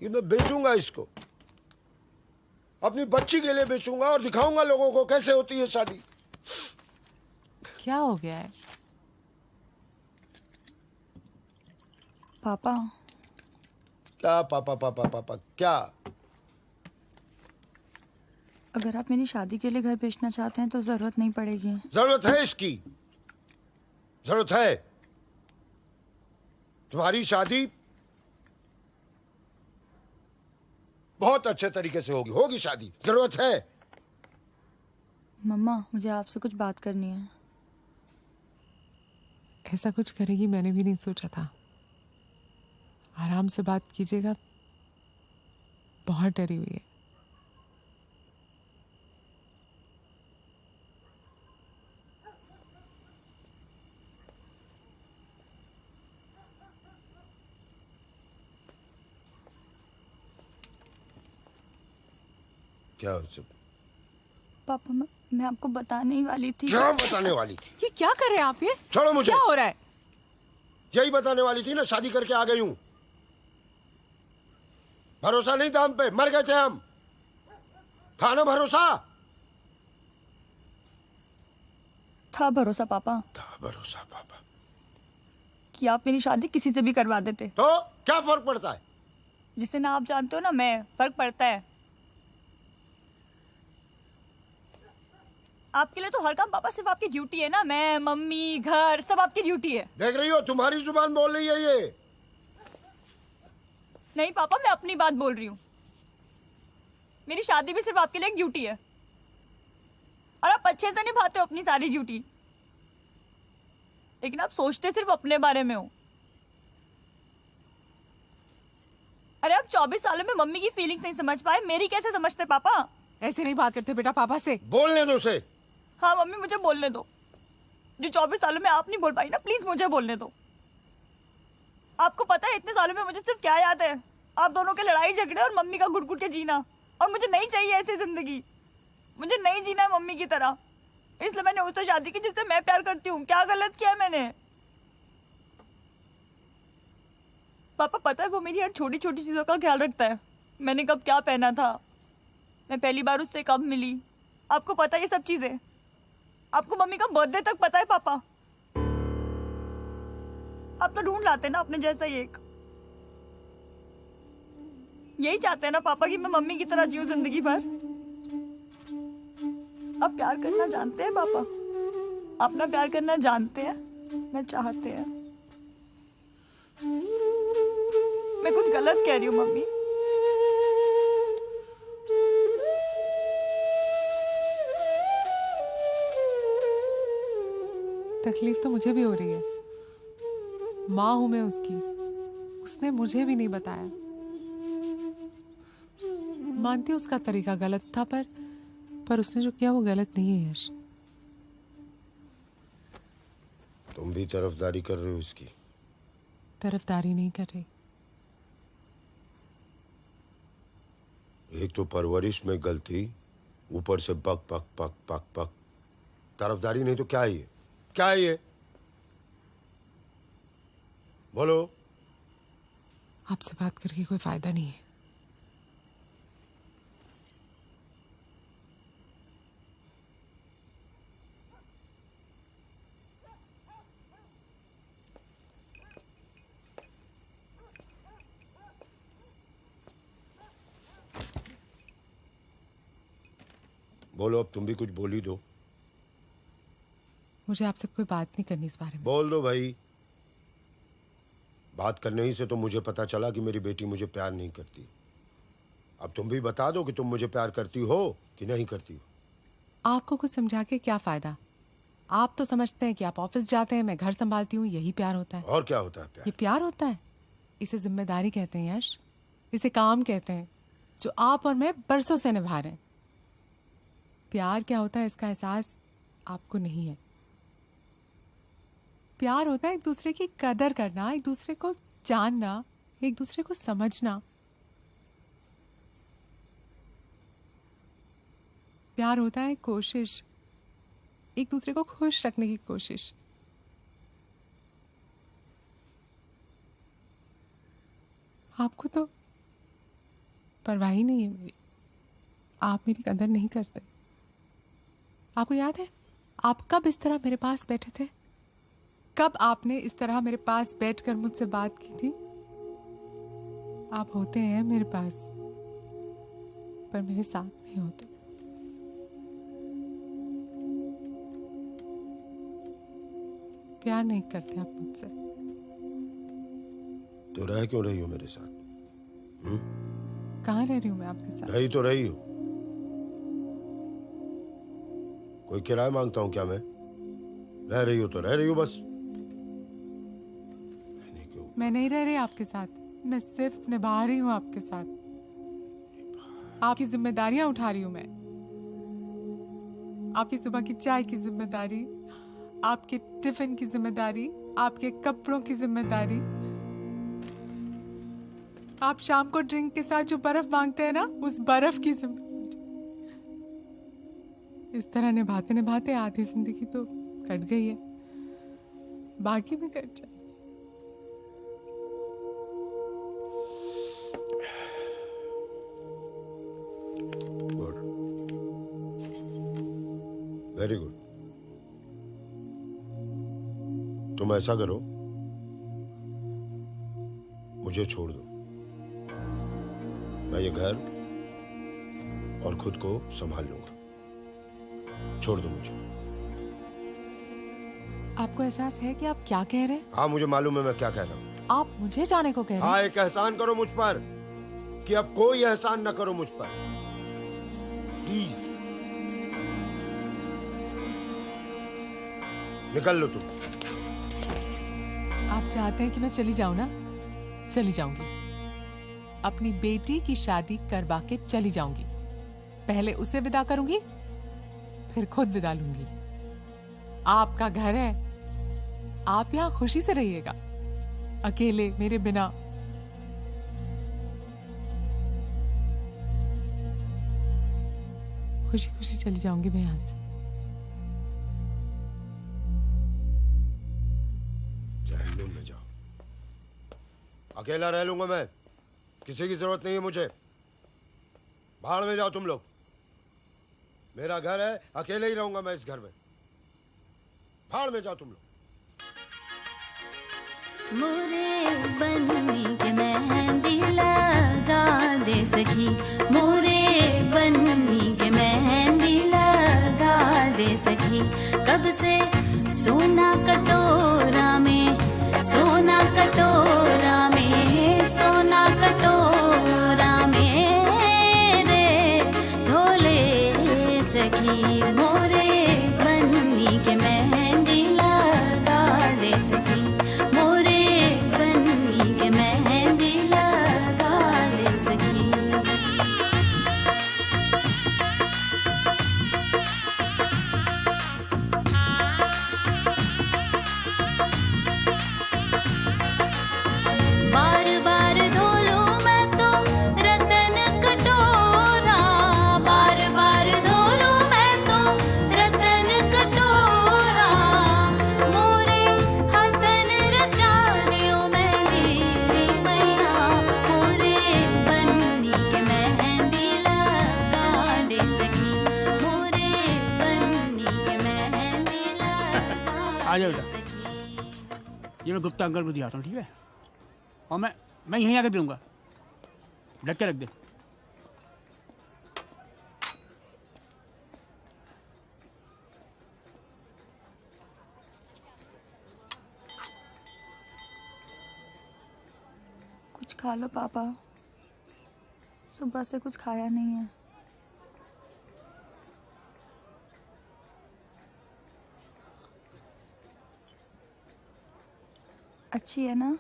ये मैं बेचूंगा इसको, अपनी बच्ची के लिए बेचूंगा और दिखाऊंगा लोगों को कैसे होती है शादी। क्या हो गया है? पापा। क्या पापा पापा पापा क्या? अगर आप मेरी शादी के लिए घर बेचना चाहते हैं तो जरूरत नहीं पड़ेगी। जरूरत है इसकी, जरूरत है। तुम्हारी शादी बहुत अच्छे तरीके से होगी शादी, जरूरत है। मम्मा मुझे आपसे कुछ बात करनी है। ऐसा कुछ करेगी मैंने भी नहीं सोचा था। आराम से बात कीजिएगा, बहुत डरी हुई है। क्या हो सब? पापा मैं आपको बताने ही वाली थी। क्या बताने वाली थी? ये क्या कर रहे हैं आप? ये छोड़ो मुझे। क्या हो रहा है? यही बताने वाली थी ना, शादी करके आ गई हूं। भरोसा नहीं था हम पे, मर गए थे हम। था ना भरोसा? था भरोसा पापा। था भरोसा पापा कि आप मेरी शादी किसी से भी करवा देते। तो क्या फर्क पड़ता है? जिसे ना आप जानते हो ना मैं, फर्क पड़ता है। आपके लिए तो हर काम पापा सिर्फ आपकी ड्यूटी है ना। मैं, मम्मी, घर सब आपकी ड्यूटी है। देख रही हो तुम्हारी जुबान बोल रही है ये। नहीं पापा मैं अपनी बात बोल रही हूँ। मेरी शादी भी सिर्फ आपके लिए एक ड्यूटी है और आप अच्छे से निभाते हो अपनी सारी ड्यूटी, लेकिन आप सोचते सिर्फ अपने बारे में हो। अरे आप 24 सालों में मम्मी की फीलिंग्स नहीं समझ पाए, मेरी कैसे समझते पापा? ऐसे नहीं बात करते बेटा पापा से। बोलने दो उसे। हाँ मम्मी मुझे बोलने दो। जो 24 सालों में आप नहीं बोल पाई ना, प्लीज मुझे बोलने दो। आपको पता है इतने सालों में मुझे सिर्फ क्या याद है? आप दोनों के लड़ाई झगड़े और मम्मी का घुट-घुट के जीना। और मुझे नहीं चाहिए ऐसी जिंदगी। मुझे नहीं जीना है मम्मी की तरह। इसलिए मैंने उससे शादी की जिससे मैं प्यार करती हूँ। क्या गलत किया है मैंने? पापा पता है वो मेरी हर छोटी छोटी चीजों का ख्याल रखता है। मैंने कब क्या पहना था, मैं पहली बार उससे कब मिली, आपको पता है ये सब चीजें। आपको मम्मी का बर्थडे तक पता है पापा। आप तो ढूंढ लाते ना अपने जैसा ही एक। यही चाहते हैं ना पापा कि मैं मम्मी की तरह जीऊं जिंदगी भर। आप प्यार करना जानते हैं पापा? आप ना प्यार करना जानते हैं, ना चाहते हैं। मैं कुछ गलत कह रही हूँ मम्मी? तकलीफ तो मुझे भी हो रही है। माँ हूं मैं उसकी, उसने मुझे भी नहीं बताया। मानती हूँ उसका तरीका गलत था, पर उसने जो किया वो गलत नहीं है यश। तुम भी तरफदारी कर रहे हो इसकी? तरफदारी नहीं कर रही। एक तो परवरिश में गलती, ऊपर से बक पक पक पक पक। तरफदारी नहीं तो क्या है ये? क्या है ये? बोलो। आपसे बात करके कोई फायदा नहीं है। बोलो, अब तुम भी कुछ बोल ही दो। मुझे आपसे कोई बात नहीं करनी इस बारे में। बोल दो भाई। बात करने ही से तो मुझे पता चला कि मेरी बेटी मुझे प्यार नहीं करती। अब तुम भी बता दो कि तुम मुझे प्यार करती हो कि नहीं करती हो। आपको कुछ समझा के क्या फायदा? आप तो समझते हैं कि आप ऑफिस जाते हैं, मैं घर संभालती हूँ, यही प्यार होता है। और क्या होता है प्यार? ये प्यार होता है? इसे जिम्मेदारी कहते हैं यश। इसे काम कहते हैं जो आप और मैं बरसों से निभा रहे हैं। प्यार क्या होता है इसका एहसास आपको नहीं है। प्यार होता है एक दूसरे की कदर करना, एक दूसरे को जानना, एक दूसरे को समझना। प्यार होता है कोशिश, एक दूसरे को खुश रखने की कोशिश। आपको तो परवाह ही नहीं है मेरी। आप मेरी कदर नहीं करते। आपको याद है आप कब इस तरह मेरे पास बैठे थे? कब आपने इस तरह मेरे पास बैठकर मुझसे बात की थी? आप होते हैं मेरे पास, पर मेरे साथ नहीं होते। प्यार नहीं करते आप मुझसे। तो रह क्यों रही हो मेरे साथ? कहाँ रह रही हूँ मैं आपके साथ? रही तो रही हो। कोई किराया मांगता हूं क्या मैं? रह रही हो तो रह रही हो बस। मैं नहीं रह रही आपके साथ, मैं सिर्फ निभा रही हूँ आपके साथ। आपकी जिम्मेदारियां उठा रही हूँ मैं। आपकी सुबह की चाय की जिम्मेदारी, आपके टिफिन की जिम्मेदारी, आपके कपड़ों की जिम्मेदारी। आप शाम को ड्रिंक के साथ जो बर्फ मांगते हैं ना, उस बर्फ की जिम्मेदारी। इस तरह निभाते निभाते आधी जिंदगी तो कट गई है, बाकी भी कट जाए। Very good. तुम ऐसा करो, मुझे छोड़ दो। मैं ये घर और खुद को संभाल लूंगा। छोड़ दो मुझे। आपको एहसास है कि आप क्या कह रहे हैं? हाँ, मुझे मालूम है मैं क्या कह रहा हूँ। आप मुझे जाने को कह रहे हैं? हाँ, एक एहसान करो मुझ पर कि अब कोई एहसान न करो मुझ पर, प्लीज। निकल लो तुम। आप चाहते हैं कि मैं चली जाऊं ना? चली जाऊंगी। अपनी बेटी की शादी करवा के चली जाऊंगी। पहले उसे विदा करूंगी, फिर खुद विदा लूंगी। आपका घर है, आप यहाँ खुशी से रहिएगा, अकेले मेरे बिना। खुशी खुशी चली जाऊंगी मैं यहाँ से। जहन्नुम में जाओ। अकेला रह लूंगा मैं, किसी की जरूरत नहीं है मुझे। भाड़ में जाओ तुम लोग। मेरा घर है, अकेले ही रहूंगा मैं इस घर में। भाड़ में जाओ तुम लोग। मोरे बन्नी के मेहंदी लगा दे सखी, मोरे बन्नी के मेहंदी लगा दे सखी। कब से सोना कटोरा में, सोना कटोरा में, सोना कटोरा में रे ढोले सखी। मोरे बन्नी के मेहंदी लगा दे सखी, मोरे बन्नी के मेहंदी लगा दे सखी। बार बार धो लूं मैं तो रतन कटोरा, बार बार धो लूं मैं तो रतन कटोरा। मोरे हथन रचा दियो मेरी मैया, मोरे बन्नी के मेहंदी लगा दे सखी, मोरे बन्नी के मेहंदी लगा आ जाओ दे बेटा। सखी। ये मैं गुप्ता अंकल को दिखाता हूँ, ठीक है? और मैं यहीं आके पीऊंगा। ढक के रख दे। कुछ खा लो पापा, सुबह से कुछ खाया नहीं है। अच्छी है ना?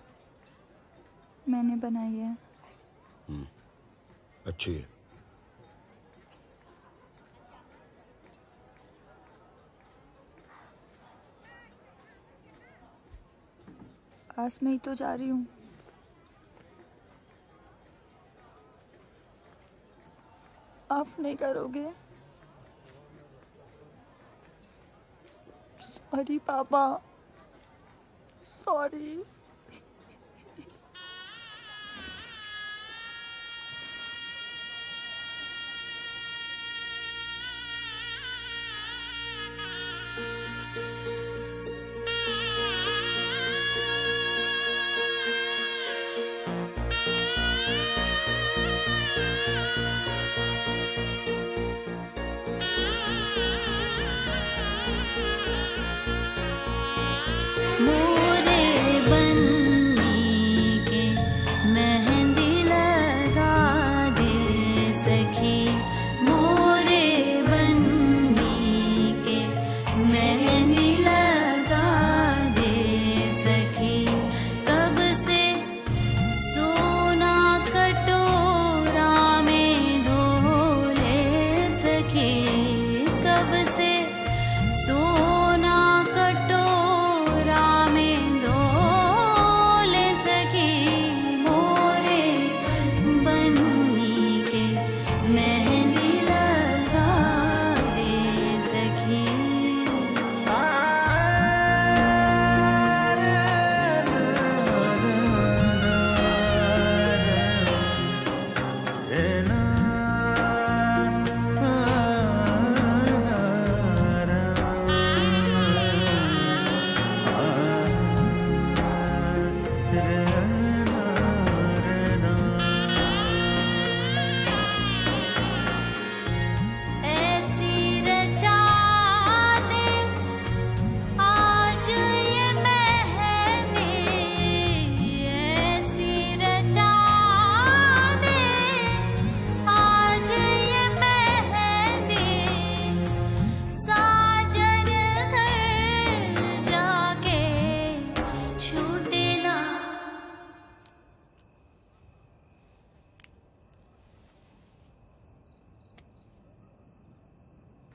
मैंने बनाई है। अच्छी है। पास में ही तो जा रही हूँ। माफ नहीं करोगे? सॉरी पापा, सॉरी।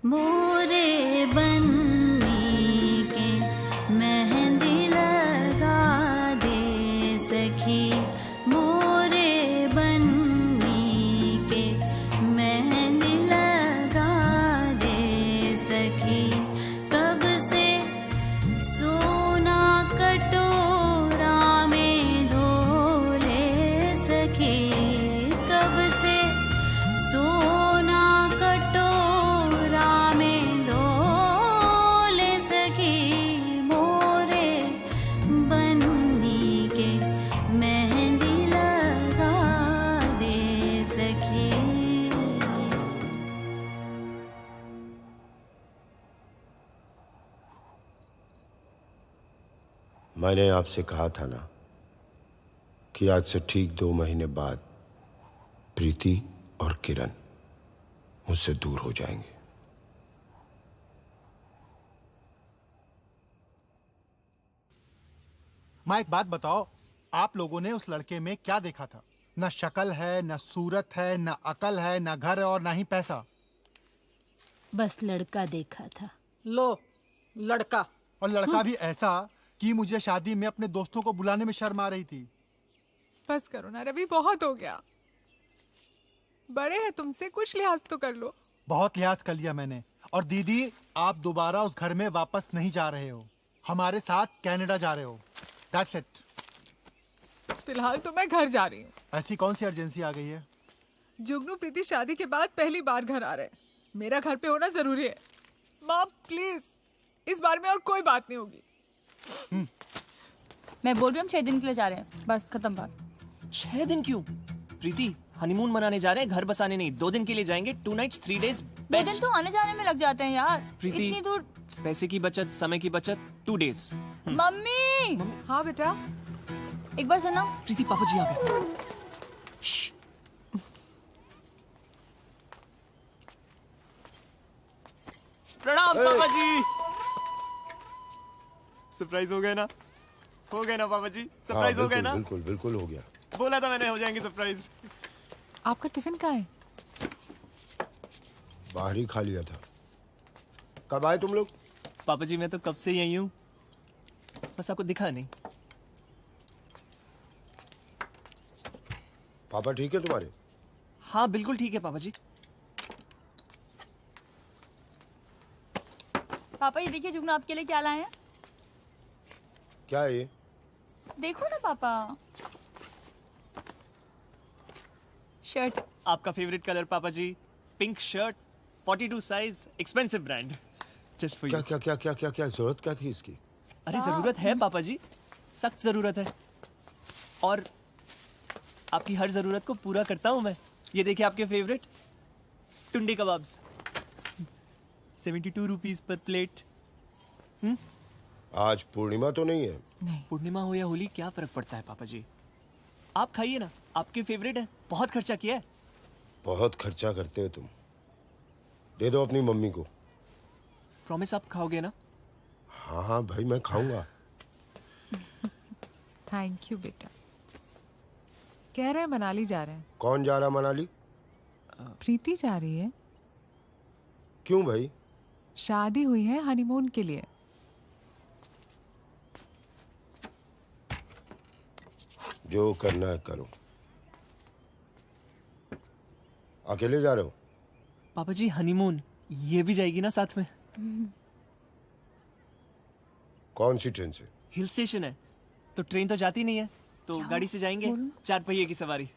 मोरे बन्नी के मेहंदी लगा दे सखी, मोरे बन्नी के मेहंदी लगा दे सखी। कब से सोना कटोरा में धोले सखी, कब से सोना कटोरा में धोले सखी, मोरे बन्नी के मेहंदी लगा दे सखी। मैंने आपसे कहा था ना कि आज से ठीक 2 महीने बाद प्रीति और किरण मुझसे दूर हो जाएंगे। माँ एक बात बताओ, आप लोगों ने उस लड़के में क्या देखा था? न शक्ल है, न सूरत है, न अकल है, न घर है और न ही पैसा। बस लड़का देखा था। लो लड़का। और लड़का भी ऐसा कि मुझे शादी में अपने दोस्तों को बुलाने में शर्म आ रही थी। बस करो ना रवि, बहुत हो गया। बड़े हैं तुमसे, कुछ लिहाज तो कर लो। बहुत लिहाज कर लिया मैंने। और दीदी, आप दोबारा उस घर में वापस नहीं जा रहे हो, हमारे साथ कनाडा जा रहे हो। That's it। फिलहाल तो मैं घर जा रही हूँ। ऐसी कौन सी अर्जेंसी आ गई है? जुगनू प्रीति शादी के बाद पहली बार घर आ रहे हैं, मेरा घर पे होना जरूरी है। माँ प्लीज, इस बार में और कोई बात नहीं होगी। मैं बोल रही हूँ हम 6 दिन के लिए जा रहे हैं, बस खत्म बात। 6 दिन क्यों? प्रीति, हनीमून मनाने जा रहे हैं, घर बसाने नहीं। 2 दिन के लिए जाएंगे, 2 नाइट्स 3 डेज। 2 दिन तो आने जाने में लग जाते हैं यार। प्रीति, इतनी दूर। पैसे की बचत, समय की बचत, 2 डेज। मम्मी। हाँ बेटा। एक बार सुनो। प्रीति, पापा जी आ गए। प्रणाम पापा जी। सरप्राइज हो गए ना? हो गए ना पापा जी? सरप्राइज हो गए ना? बिल्कुल बिल्कुल हो गया। बोला था मैंने हो जाएंगे सरप्राइज। आपका टिफिन कहाँ है? बाहर ही खा लिया था। कब आए तुम लोग? पापा जी मैं तो कब से यही हूँ, बस आपको दिखा नहीं। पापा ठीक है तुम्हारे? हाँ बिल्कुल ठीक है पापा जी। पापा ये देखिए जुगनू आपके लिए क्या लाए हैं। क्या है ये? देखो ना पापा। शर्ट। आपका फेवरेट कलर पापा जी, pink shirt, 42 size, expensive brand, just for क्या यू। क्या क्या क्या क्या क्या जरूरत क्या थी इसकी? अरे जरूरत है पापा जी, सख्त जरूरत है। और आपकी हर जरूरत को पूरा करता हूँ मैं। ये देखिए आपके favourite Tundi kebabs, 72 rupees per plate. आज पूर्णिमा तो नहीं है? नहीं। पूर्णिमा हो या होली क्या फर्क पड़ता है पापा जी? आप खाइए ना, आपके फेवरेट है। बहुत खर्चा किया है। बहुत खर्चा करते हो तुम। दे दो अपनी मम्मी को। प्रॉमिस आप खाओगे ना? हाँ हाँ भाई मैं खाऊंगा। थैंक यू बेटा। कह रहे हैं मनाली जा रहे हैं। कौन जा रहा मनाली? प्रीति जा रही है। क्यों भाई? शादी हुई है, हनीमून के लिए। जो करना है करो। अकेले जा रहे हो? पापा जी हनीमून ये भी जाएगी ना साथ में? कौन सी ट्रेन से? हिल स्टेशन है तो ट्रेन तो जाती नहीं है, तो गाड़ी से जाएंगे, 4 पहिए की सवारी।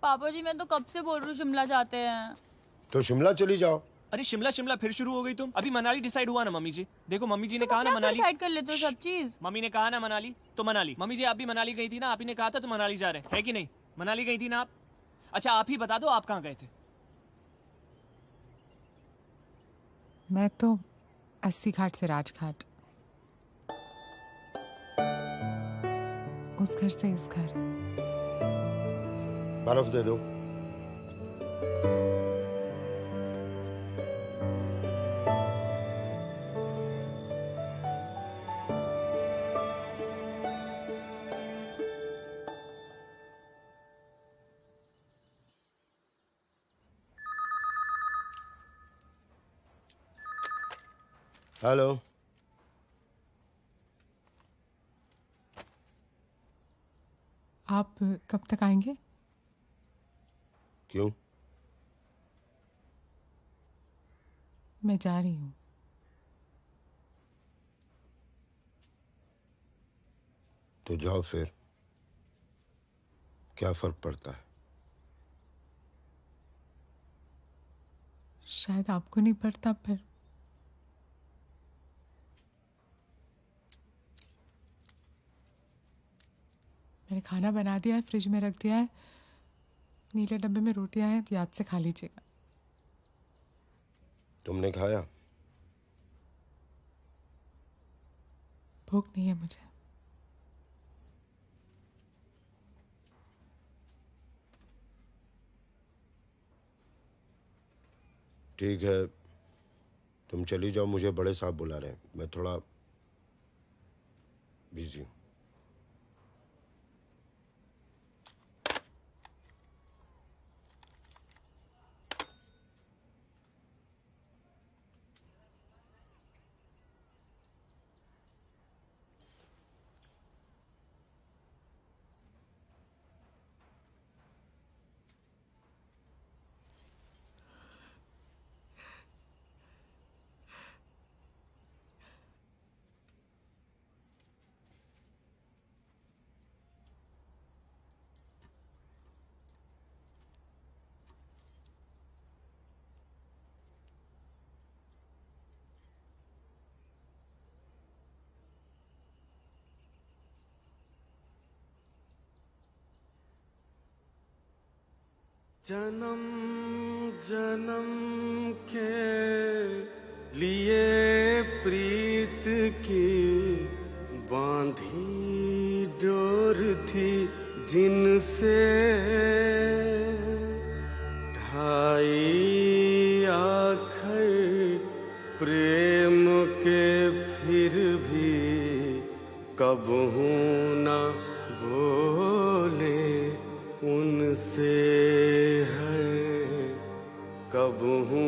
पापा जी मैं तो कब से बोल रही हूँ शिमला जाते हैं। तो शिमला चली जाओ। अरे शिमला शिमला फिर शुरू हो गई तुम। अभी मनाली डिसाइड हुआ ना मम्मी जी। देखो मम्मी जी ने कहा ना मनाली डिसाइड कर लेते हो सब चीज। मम्मी ने कहा ना मनाली तो मनाली। मम्मी जी आप भी मनाली गई थी ना, आप ही ने कहा था तो मनाली जा रहे हैं, है कि नहीं? मनाली गई थी ना आप? अच्छा आप ही बता दो आप कहाँ गए थे? मैं तो 80 घाट से राजघाट, उस घर से इस घर। बर्फ दे दो। हेलो। आप कब तक आएंगे? क्यों? मैं जा रही हूँ। तो जाओ फिर, क्या फर्क पड़ता है? शायद आपको नहीं पड़ता। फिर मैंने खाना बना दिया है, फ्रिज में रख दिया है। नीले डब्बे में रोटियां हैं, याद से खा लीजिएगा। तुमने खाया? भूख नहीं है मुझे। ठीक है, तुम चली जाओ, मुझे बड़े साहब बुला रहे हैं, मैं थोड़ा बिजी हूँ। जन्म जन्म के लिए प्रीत की बांधी डोर थी, जिनसे ढाई आखर प्रेम के, फिर भी कबहू न बोले उनसे, कबहू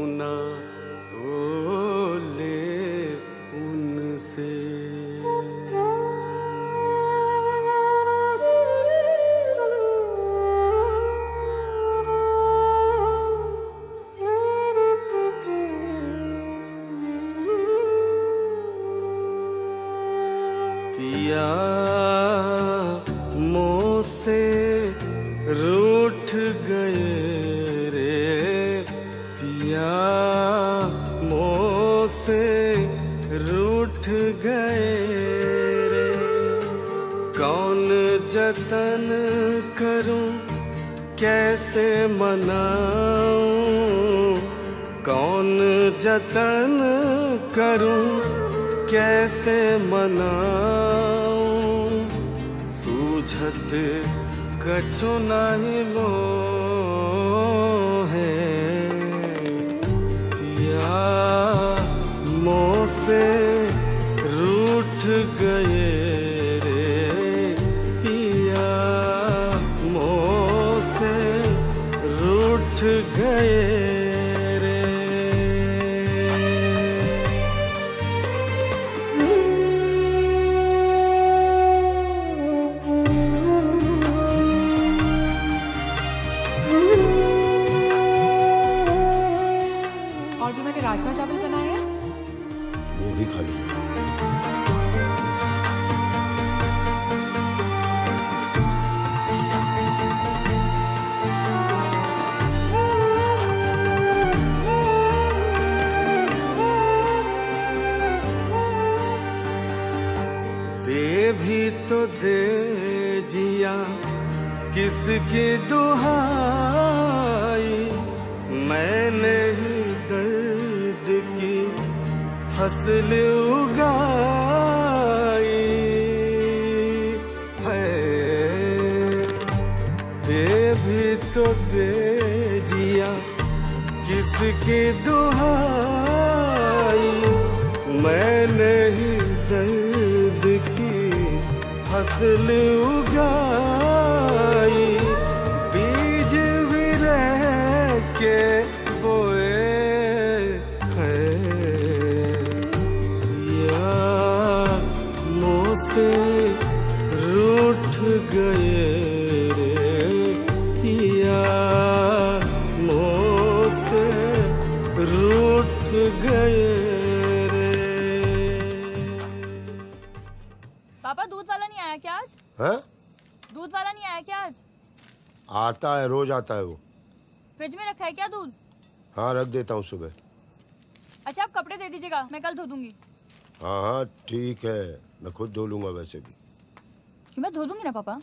न बोले उनसे। पिया मोह से रूठ गए मोह से रूठ गए रे, कौन जतन करूं कैसे मनाऊं, कौन जतन करूं कैसे मनाऊं, सूझत कछु नहीं मोहे, मोह से रूठ गए रे पिया, मोह से रूठ गए रे। और जो मैंने राजमा चावल बनाए हैं वो भी खा लो। दे भी तो दे जिया किसकी दुहाई, मैंने ही दर्द की फसल उगाई है। दे भी तो दे जिया किसकी दुहाई, मैंने ही दर्द की फसल उगाई, बीज भी रह के बोए हैं, आया क्या आज? हाँ? दूध वाला नहीं आया क्या आज? आता है, रोज आता है वो। फ्रिज में रखा है क्या दूध? हाँ, रख देता हूँ सुबह। अच्छा, आप कपड़े दे दीजिएगा, मैं कल धो दूंगी। हाँ हाँ ठीक है, मैं खुद धो लूंगा वैसे भी। क्यों, मैं धो दूंगी ना पापा।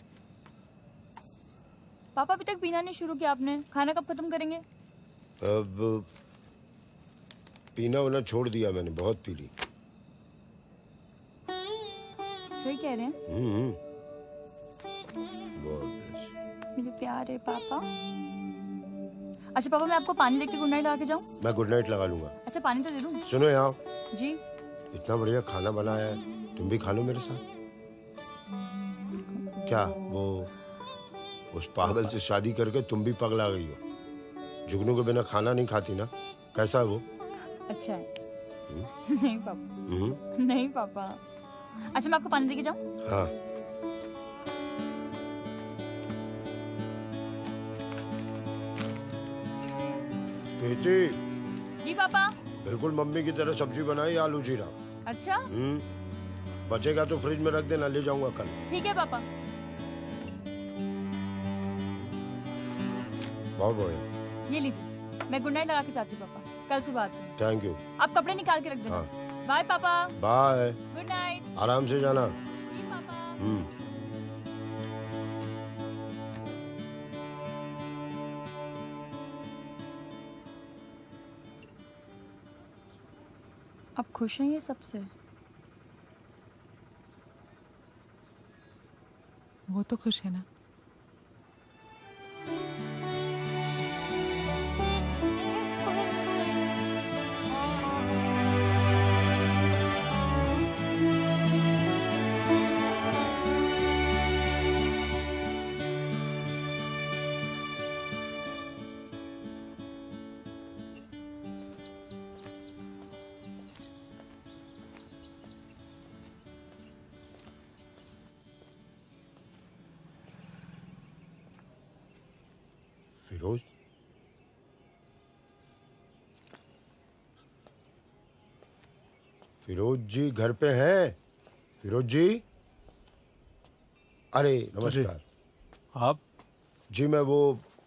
पापा अभी तक पीना नहीं शुरू किया आपने, खाना कब खत्म करेंगे? अब पीना होना छोड़ दिया मैंने, बहुत पी ली। सही कह रहे हैं। बहुत मेरे प्यारे पापा। अच्छा पापा, मैं आपको पानी लेके गुड नाइट लगा के जाऊं? मैं गुड नाइट लगा लूंगा। अच्छा, पानी तो दे दूं? सुनो यहाँ जी। इतना बढ़िया खाना बनाया है, तुम भी खा लो मेरे साथ। क्या वो उस पागल से शादी करके तुम भी पगला गई हो? जुगनू के बिना खाना नहीं खाती ना? कैसा है वो? अच्छा है। नहीं पापा। नहीं पापा। अच्छा, मैं आपको पानी देके जाऊं? हाँ। बेटी। जी पापा। बिल्कुल मम्मी की तरह सब्जी बनाई, आलू जीरा। अच्छा। बचेगा तो फ्रिज में रख देना, ले जाऊंगा कल। ठीक है पापा। बहुत बढ़िया। ये लीजिए, मैं गुड नाइट लगा के जाती हूँ पापा, कल सुबह आती हूँ। Thank you. आप कपड़े निकाल के रख देना। हाँ। बाय पापा। बाय। Good night. आराम से जाना। जी पापा। आप खुश हैं ये सबसे? वो तो खुश है ना। फिरोज, फिरोज जी घर पे हैं? फिरोज जी, अरे नमस्कार। आप? जी मैं वो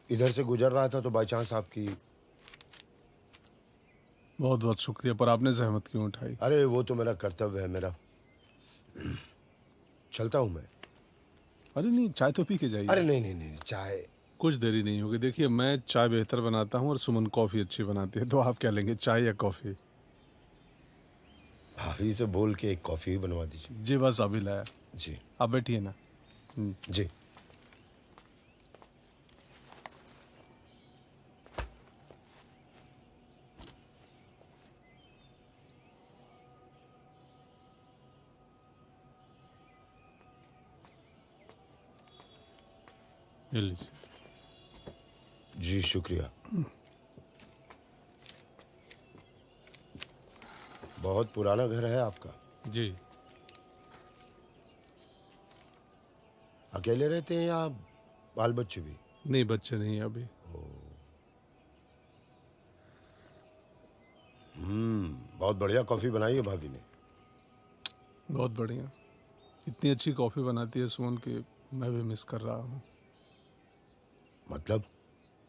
इधर से गुजर रहा था तो बाई चांस आपकी। बहुत बहुत शुक्रिया, पर आपने जहमत क्यों उठाई? अरे वो तो मेरा कर्तव्य है मेरा। चलता हूँ मैं। अरे नहीं, चाय तो पी के जाइए। अरे नहीं नहीं नहीं, चाय कुछ देरी नहीं होगी। देखिए, मैं चाय बेहतर बनाता हूँ और सुमन कॉफ़ी अच्छी बनाती है, तो आप क्या लेंगे, चाय या कॉफ़ी? भाभी से बोल के एक कॉफ़ी बनवा दीजिए। जी बस अभी लाया। जी आप बैठिए ना। जी। ले लीजिए। जी शुक्रिया। बहुत पुराना घर है आपका? जी। अकेले रहते हैं या बाल बच्चे भी? नहीं, बच्चे नहीं अभी। बहुत बढ़िया कॉफी बनाई है भाभी ने। बहुत बढ़िया। इतनी अच्छी कॉफी बनाती है सुमन की मैं भी मिस कर रहा हूँ। मतलब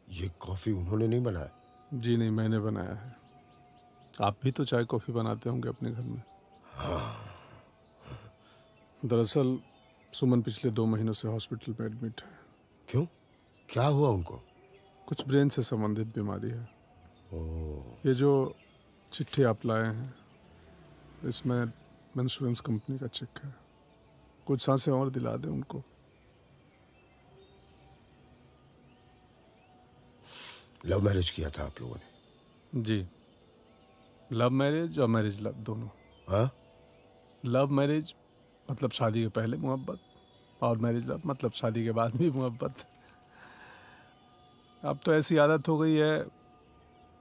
ये कॉफी उन्होंने नहीं बनाया? जी नहीं, मैंने बनाया है। आप भी तो चाय कॉफी बनाते होंगे अपने घर में। हाँ। दरअसल सुमन पिछले 2 महीनों से हॉस्पिटल में एडमिट है। क्यों, क्या हुआ उनको? कुछ ब्रेन से संबंधित बीमारी है। ये जो चिट्ठी आप लाए हैं इसमें इंश्योरेंस कंपनी का चेक है। कुछ सांसें और दिला दें उनको। लव मैरिज किया था आप लोगों ने? जी, लव मैरिज और मैरिज लव दोनों। हाँ? लव मैरिज मतलब शादी के पहले मोहब्बत, और मैरिज लव मतलब शादी के बाद भी मोहब्बत। अब तो ऐसी आदत हो गई है,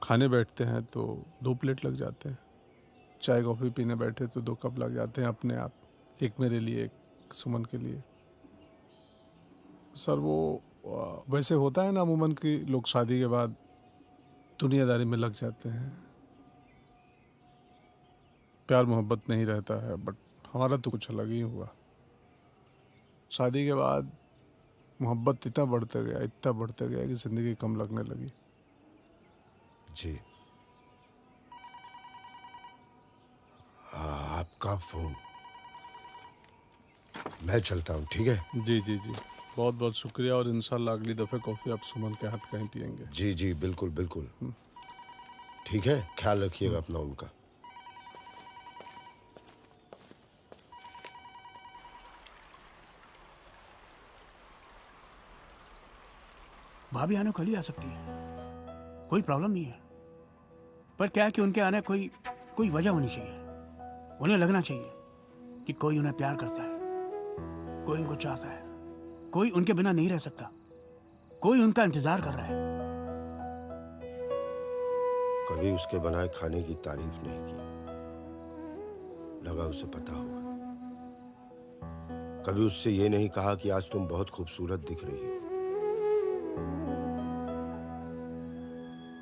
खाने बैठते हैं तो 2 प्लेट लग जाते हैं, चाय कॉफ़ी पीने बैठे तो 2 कप लग जाते हैं अपने आप। एक मेरे लिए, एक सुमन के लिए। सर वो वैसे होता है ना अमूमन कि लोग शादी के बाद दुनियादारी में लग जाते हैं, प्यार मोहब्बत नहीं रहता है, बट हमारा तो कुछ अलग ही हुआ। शादी के बाद मोहब्बत इतना बढ़ते गया कि जिंदगी कम लगने लगी। जी आपका फोन, मैं चलता हूँ, ठीक है? जी जी जी, बहुत बहुत शुक्रिया, और इंशाल्लाह अगली दफे कॉफी आप सुमन के हाथ कहीं पियेंगे। जी जी बिल्कुल बिल्कुल, ठीक है, ख्याल रखिएगा अपना उनका। भाभी आने कल ही आ सकती है, कोई प्रॉब्लम नहीं है, पर क्या है कि उनके आने कोई वजह होनी चाहिए। उन्हें लगना चाहिए कि कोई उन्हें प्यार करता है, कोई उनको चाहता है, कोई उनके बिना नहीं रह सकता, कोई उनका इंतजार कर रहा है। कभी उसके बनाए खाने की तारीफ नहीं की, लगा उसे पता होगा। कभी उससे ये नहीं कहा कि आज तुम बहुत खूबसूरत दिख रही हो,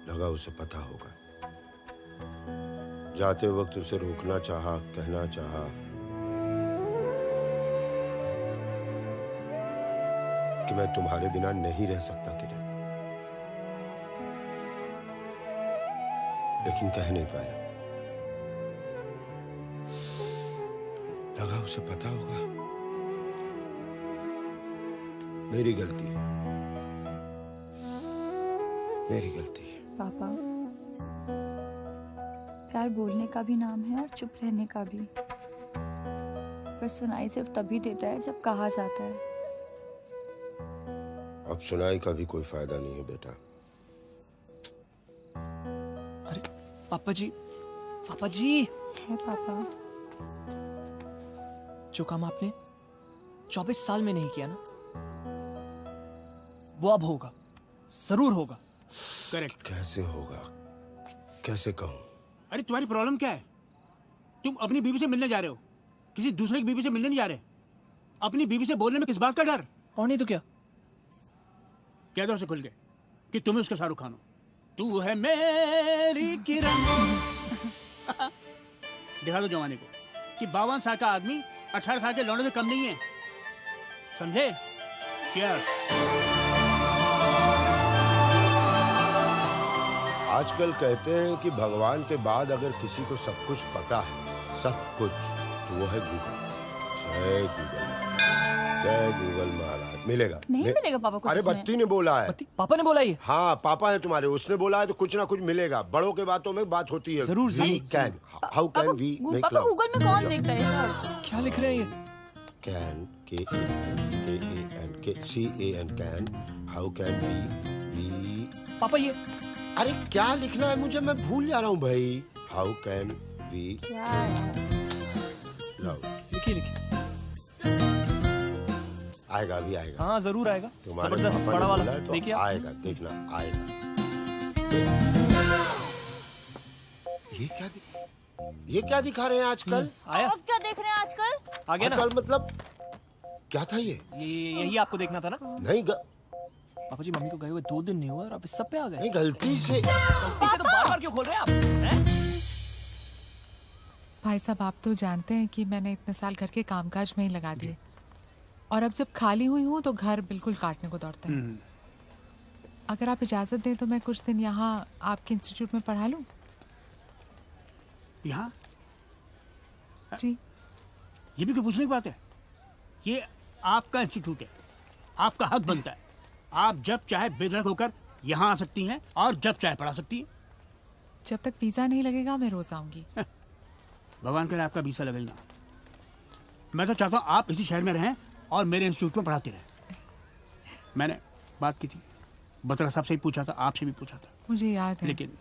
लगा उसे पता होगा। जाते वक्त उसे रोकना चाहा, कहना चाहा, कि मैं तुम्हारे बिना नहीं रह सकता किरण, लेकिन कह नहीं पाया। लगा उसे पता होगा। मेरी गलती है, मेरी गलती है। पापा, प्यार बोलने का भी नाम है और चुप रहने का भी, पर सुनाई सिर्फ तभी देता है जब कहा जाता है। अब सुनाई का भी कोई फायदा नहीं है बेटा। अरे पापा जी है पापा, जो काम आपने 24 साल में नहीं किया ना, वो अब होगा, जरूर होगा। करेक्ट। कैसे होगा, कैसे कहूं? अरे तुम्हारी प्रॉब्लम क्या है? तुम अपनी बीवी से मिलने जा रहे हो, किसी दूसरे की बीवी से मिलने नहीं जा रहे। अपनी बीवी से बोलने में किस बात का डर? और नहीं तो क्या? कह दो उसे खुल के कि तुम उसका शाहरुख खान हो, तू है मेरी किरण। दिखा दो जवानी को कि 52 साल का आदमी 18 साल के लौंडे से कम नहीं है, समझे? Cheers। आजकल कहते हैं कि भगवान के बाद अगर किसी को सब कुछ पता है, सब कुछ, तो वो है गूगल। जय गूगल, जय गूगल महाराज। मिलेगा नहीं मिलेगा पापा को? अरे बत्ती ने बोला है। पापा ने बोला ये? हाँ पापा है तुम्हारे, उसने बोला है तो कुछ ना कुछ मिलेगा। बड़ों के बातों में बात होती है। जरूर can, how can we make papa love? Google में कौन देखता है सब? क्या लिख रहे हैं ये? Can, K-A-N, can, how can we. Papa ये अरे क्या लिखना है मुझे, मैं भूल जा रहा हूँ भाई। How can we love. लिखिए। आएगा, अभी आएगा। हाँ जरूर आएगा, तुम्हारे जबरदस्त पापा ने बड़ा वाला। बोला है तो देखिए आप। आएगा, देखना आएगा। ये क्या दिखा रहे हैं आजकल? आया? आप क्या देख रहे हैं आजकल? आ गया ना? आजकल मतलब क्या था ये? यही आपको देखना था ना? नहीं पापा जी, मम्मी को गए हुए 2 दिन नहीं हुआ और आप इस सब पे आ गए। नहीं, गलती से तो बार-बार क्यों खोल रहे हैं आप? हैं? भाई साहब, आप तो जानते हैं कि मैंने इतने साल घर के कामकाज में ही लगा दिए, और अब जब खाली हुई हूँ तो घर बिल्कुल काटने को दौड़ता है। अगर आप इजाजत दें तो मैं कुछ दिन यहाँ आपके इंस्टीट्यूट में पढ़ा लूँ। यहाँ? जी। ये भी कोई पूछने की बात है? ये आपका इंस्टीट्यूट है, आपका हक बनता है। आप जब चाहे बेधड़क होकर यहाँ आ सकती हैं और जब चाहे पढ़ा सकती हैं। जब तक वीजा नहीं लगेगा मैं रोज आऊंगी। भगवान करे आपका वीजा लगे ना। मैं तो चाहता हूँ आप इसी शहर में रहें और मेरे इंस्टीट्यूट में पढ़ाते रहें। मैंने बात की थी, बत्रा साहब से भी पूछा था, आपसे भी पूछा था। मुझे याद है, लेकिन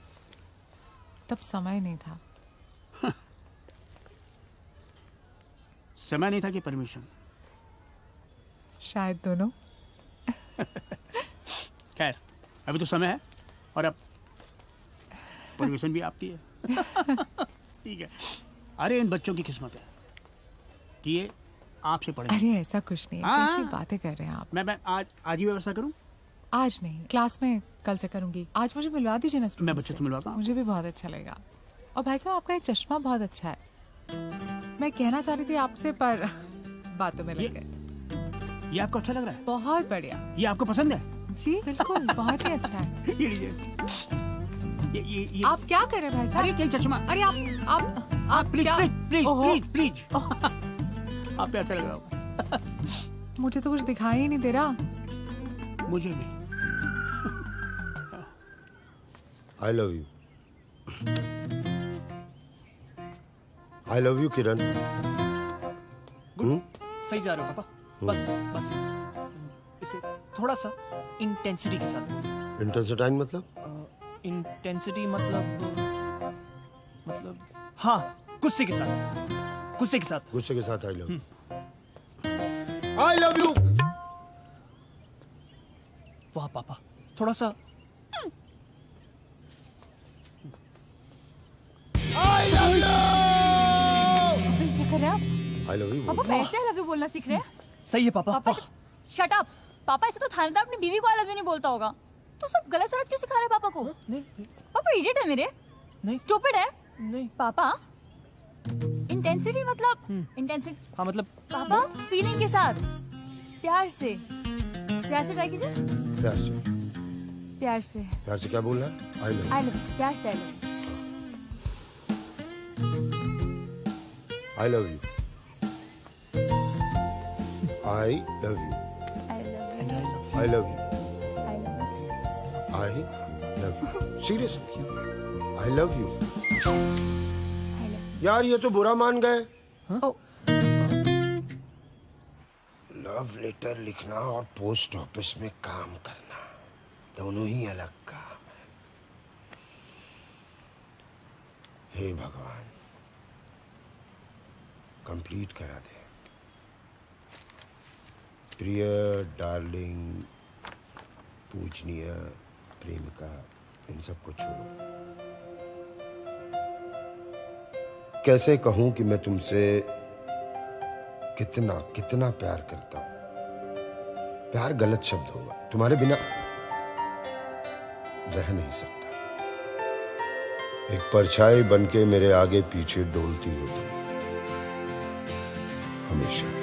तब समय नहीं था। समय नहीं था कि परमिशन? शायद दोनों। खैर, अभी तो समय है और अब परमिशन भी आपकी है। ठीक है। अरे इन बच्चों की किस्मत है कि ये आपसे पढ़ेंगे। अरे ऐसा कुछ नहीं है, कैसी बातें कर रहे हैं आप? मैं आज ही व्यवस्था करूं? आज नहीं, क्लास में कल से करूंगी। आज मुझे मिलवा दीजिए ना। मैं बच्चे से मिलवाता हूं। मुझे भी बहुत अच्छा लगेगा। और भाई साहब, आपका ये चश्मा बहुत अच्छा है। मैं कहना चाह रही थी आपसे, पर बातों में लग गए। ये आपको अच्छा लग रहा है? बहुत बढ़िया। ये आपको पसंद है? जी बिल्कुल, बहुत ही अच्छा है। ये लीजिए। ये आप क्या कर रहे हैं भाई साहब? अरे क्या चश्मा? अरे आप प्लीज क्या? प्लीज ओहो। प्लीज प्लीज आप पे अच्छा लग रहा होगा। मुझे तो कुछ दिखाई ही नहीं दे रहा। मुझे भी। I love you. I love you Kiran. सही जा रहे हो पापा। बस इसे थोड़ा सा इंटेंसिटी के साथ। इंटेंसिटी मतलब? इंटेंसिटी मतलब हाँ, गुस्से के साथ। गुस्से के साथ। गुस्से के साथ आई love you. I love you. वाह पापा, थोड़ा सा। आई लव यू। क्या कर रहे हैं आप? आई लव यू। पापा वैसे आई लव यू बोलना सीख रहे हैं? सही है पापा। Shut up. पापा ऐसे तो थानेदार अपनी बीवी को आई लव यू नहीं बोलता होगा। तो सब गलत सलत क्यों सिखा रहे हैं पापा को? नहीं। पापा इडियट है मेरे? नहीं। स्टूपिड है? नहीं। पापा इंटेंसिटी मतलब इंटेंसिटी। हाँ मतलब पापा फीलिंग के साथ, प्यार से ट्राई कीजिए। प्यार से। प्यार से। प्यार से क्या बोल रहा है? I love. I love. प्यार से I love. I love you. I love you. I love you. I love you. Seriously I love you. यार ये तो बुरा मान गए। लव लेटर लिखना और पोस्ट ऑफिस में काम करना दोनों ही अलग काम है। हे भगवान कंप्लीट करा दे। प्रिय डार्लिंग पूजनीय प्रेमिका, इन सबको छोड़ो। कैसे कहूं कि मैं तुमसे कितना कितना प्यार करता हूं। प्यार गलत शब्द होगा, तुम्हारे बिना रह नहीं सकता। एक परछाई बनके मेरे आगे पीछे डोलती हो तुम हमेशा।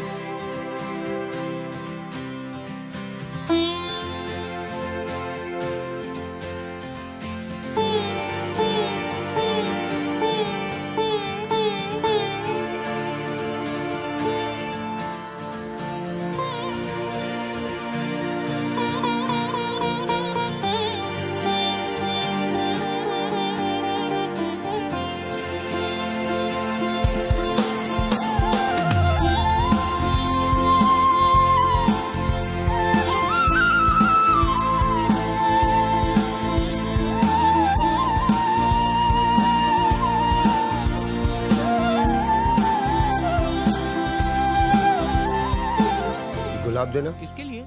गुलाब देना। किसके लिए?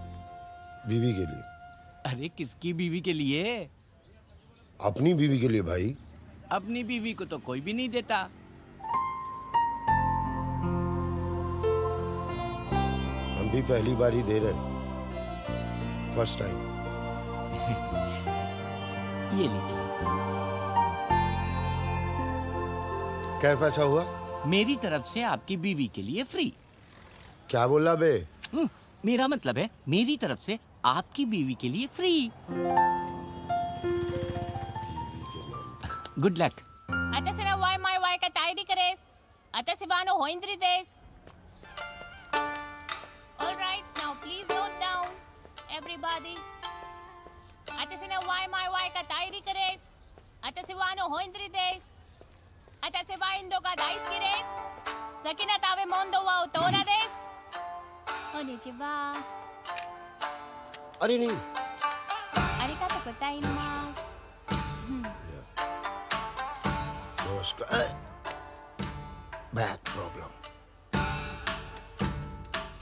बीवी के लिए। अरे किसकी बीवी के लिए? अपनी बीवी के लिए भाई। अपनी बीवी को तो कोई भी नहीं देता। हम भी पहली बार ही दे रहे हैं, फर्स्ट टाइम। ये लीजिए। क्या पैसा हुआ? मेरी तरफ से आपकी बीवी के लिए फ्री। क्या बोला बे? मेरा मतलब है मेरी तरफ से आपकी बीवी के लिए free. Good luck. Atasina why my why ka tairi kares? Atasibano hoindri des. All right, now please note down, everybody. Atasina why my why ka tairi kares? Atasibano hoindri des. Atasiba indo ka dais kires. Sakina tave mondo wa utora des. Konnichiwa. अरे नहीं। Arigatou gozaimasu. Back problem.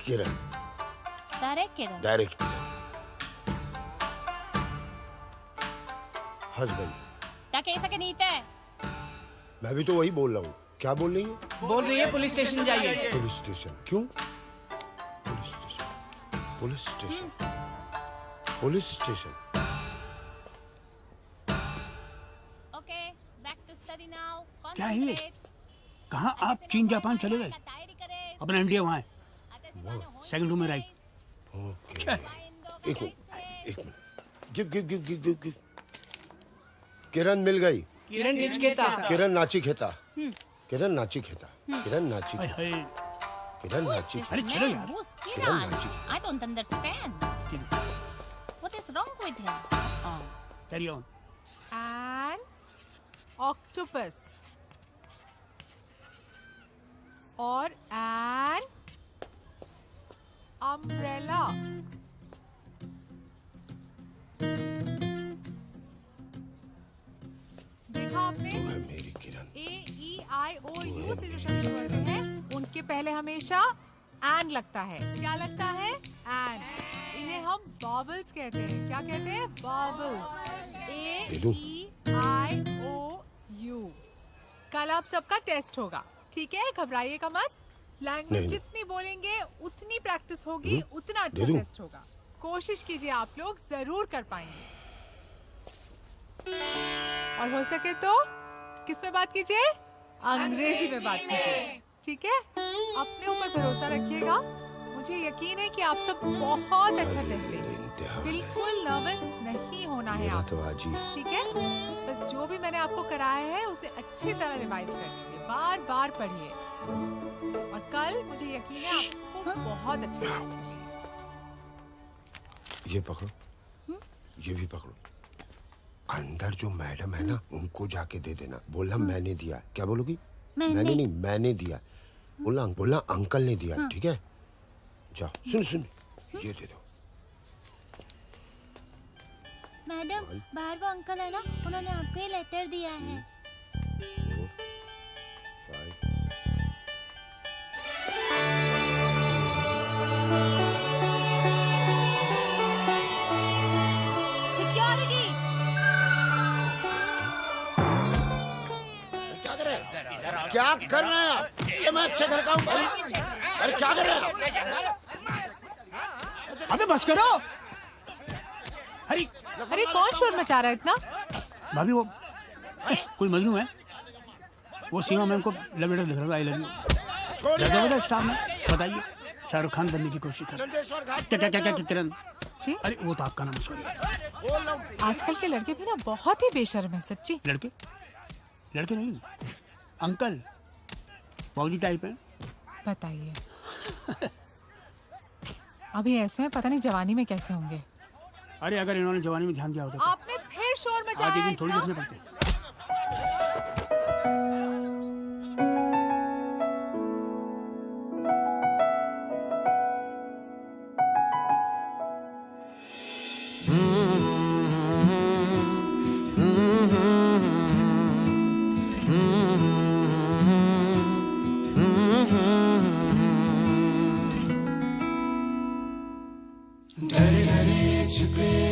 Kiran. Direct Kiran. Husband. कैसा के नीत है? मैं भी तो वही बोल रहा हूँ। क्या बोल रही है? बोल रही है पुलिस स्टेशन जाइए। पुलिस स्टेशन क्यों? Police station. Police station. Police station. क्या है ये? कहाँ आप चीन जापान चले गए? अपना इंडिया वहाँ है, सेकंड रूम में राइट। ओके एक मिनट गिव किरण मिल गई। किरण निचकेता। किरण नाची खेता। किरण नाची खेता। किरण नाची खेता। किरण नाची। अरे चलो यार। I don't understand. What is wrong with him? Carry on. And octopus. और an umbrella. देखा आपने? मेरी किरण। AEIOU से जो शब्द बनते हैं उनके पहले हमेशा एन लगता है। क्या लगता है? एन। इन्हें हम वॉवल्स कहते हैं। क्या कहते हैं? वॉवल्स। AEIOU। कल आप सबका टेस्ट होगा, ठीक है? घबराइएगा मत। लैंग्वेज जितनी बोलेंगे उतनी प्रैक्टिस होगी, उतना अच्छा टेस्ट होगा। कोशिश कीजिए, आप लोग जरूर कर पाएंगे। और हो सके तो किस पे बात कीजिए? अंग्रेजी में बात कीजिए, ठीक है? अपने ऊपर भरोसा रखिएगा। मुझे यकीन है कि आप सब बहुत अच्छा टेस्ट देंगे। बिल्कुल नर्वस नहीं होना है आपको, ठीक है? बस जो भी मैंने आपको कराया है उसे अच्छी तरह रिवाइज कर लीजिए, बार बार पढ़िए और कल मुझे यकीन है आपको बहुत अच्छा मार्क्स मिलेंगे। ये पकड़ो, ये भी पकड़ो। अंदर जो मैडम है ना, उनको जाके दे देना। बोलना मैंने दिया। क्या बोलोगी? मैंने नहीं, मैंने दिया। बोलना अंकल ने दिया, ठीक है? जाओ। सुन ये दे दो। मैडम, बाहर वो अंकल है ना, उन्होंने आपको ये लेटर दिया है। क्या कर रहे हैं आप? ये मैं अच्छे घर का हूँ। अरे क्या कर रहे हैं? अबे बस करो। अरे कौन शोर मचा रहा है इतना? भाभी वो कोई मजनू है, वो सीमा मैम को लव लेटर लिख रहा है। आई लव यू। ज्यादा स्टाफ में बताइए, शाहरुख खान बनने की कोशिश कर। क्या किरण जी? अरे वो तो आपका नाम सॉरी। आजकल के लड़के भी ना बहुत ही बेशर्म है, सच्ची। लड़के नहीं, अंकल फौजी टाइप है। बताइए। अभी ऐसे हैं, पता नहीं जवानी में कैसे होंगे। अरे अगर इन्होंने जवानी में ध्यान दिया होता तो आपने फिर शोर मचाया। आज एक दिन थोड़ी देखने पड़ते।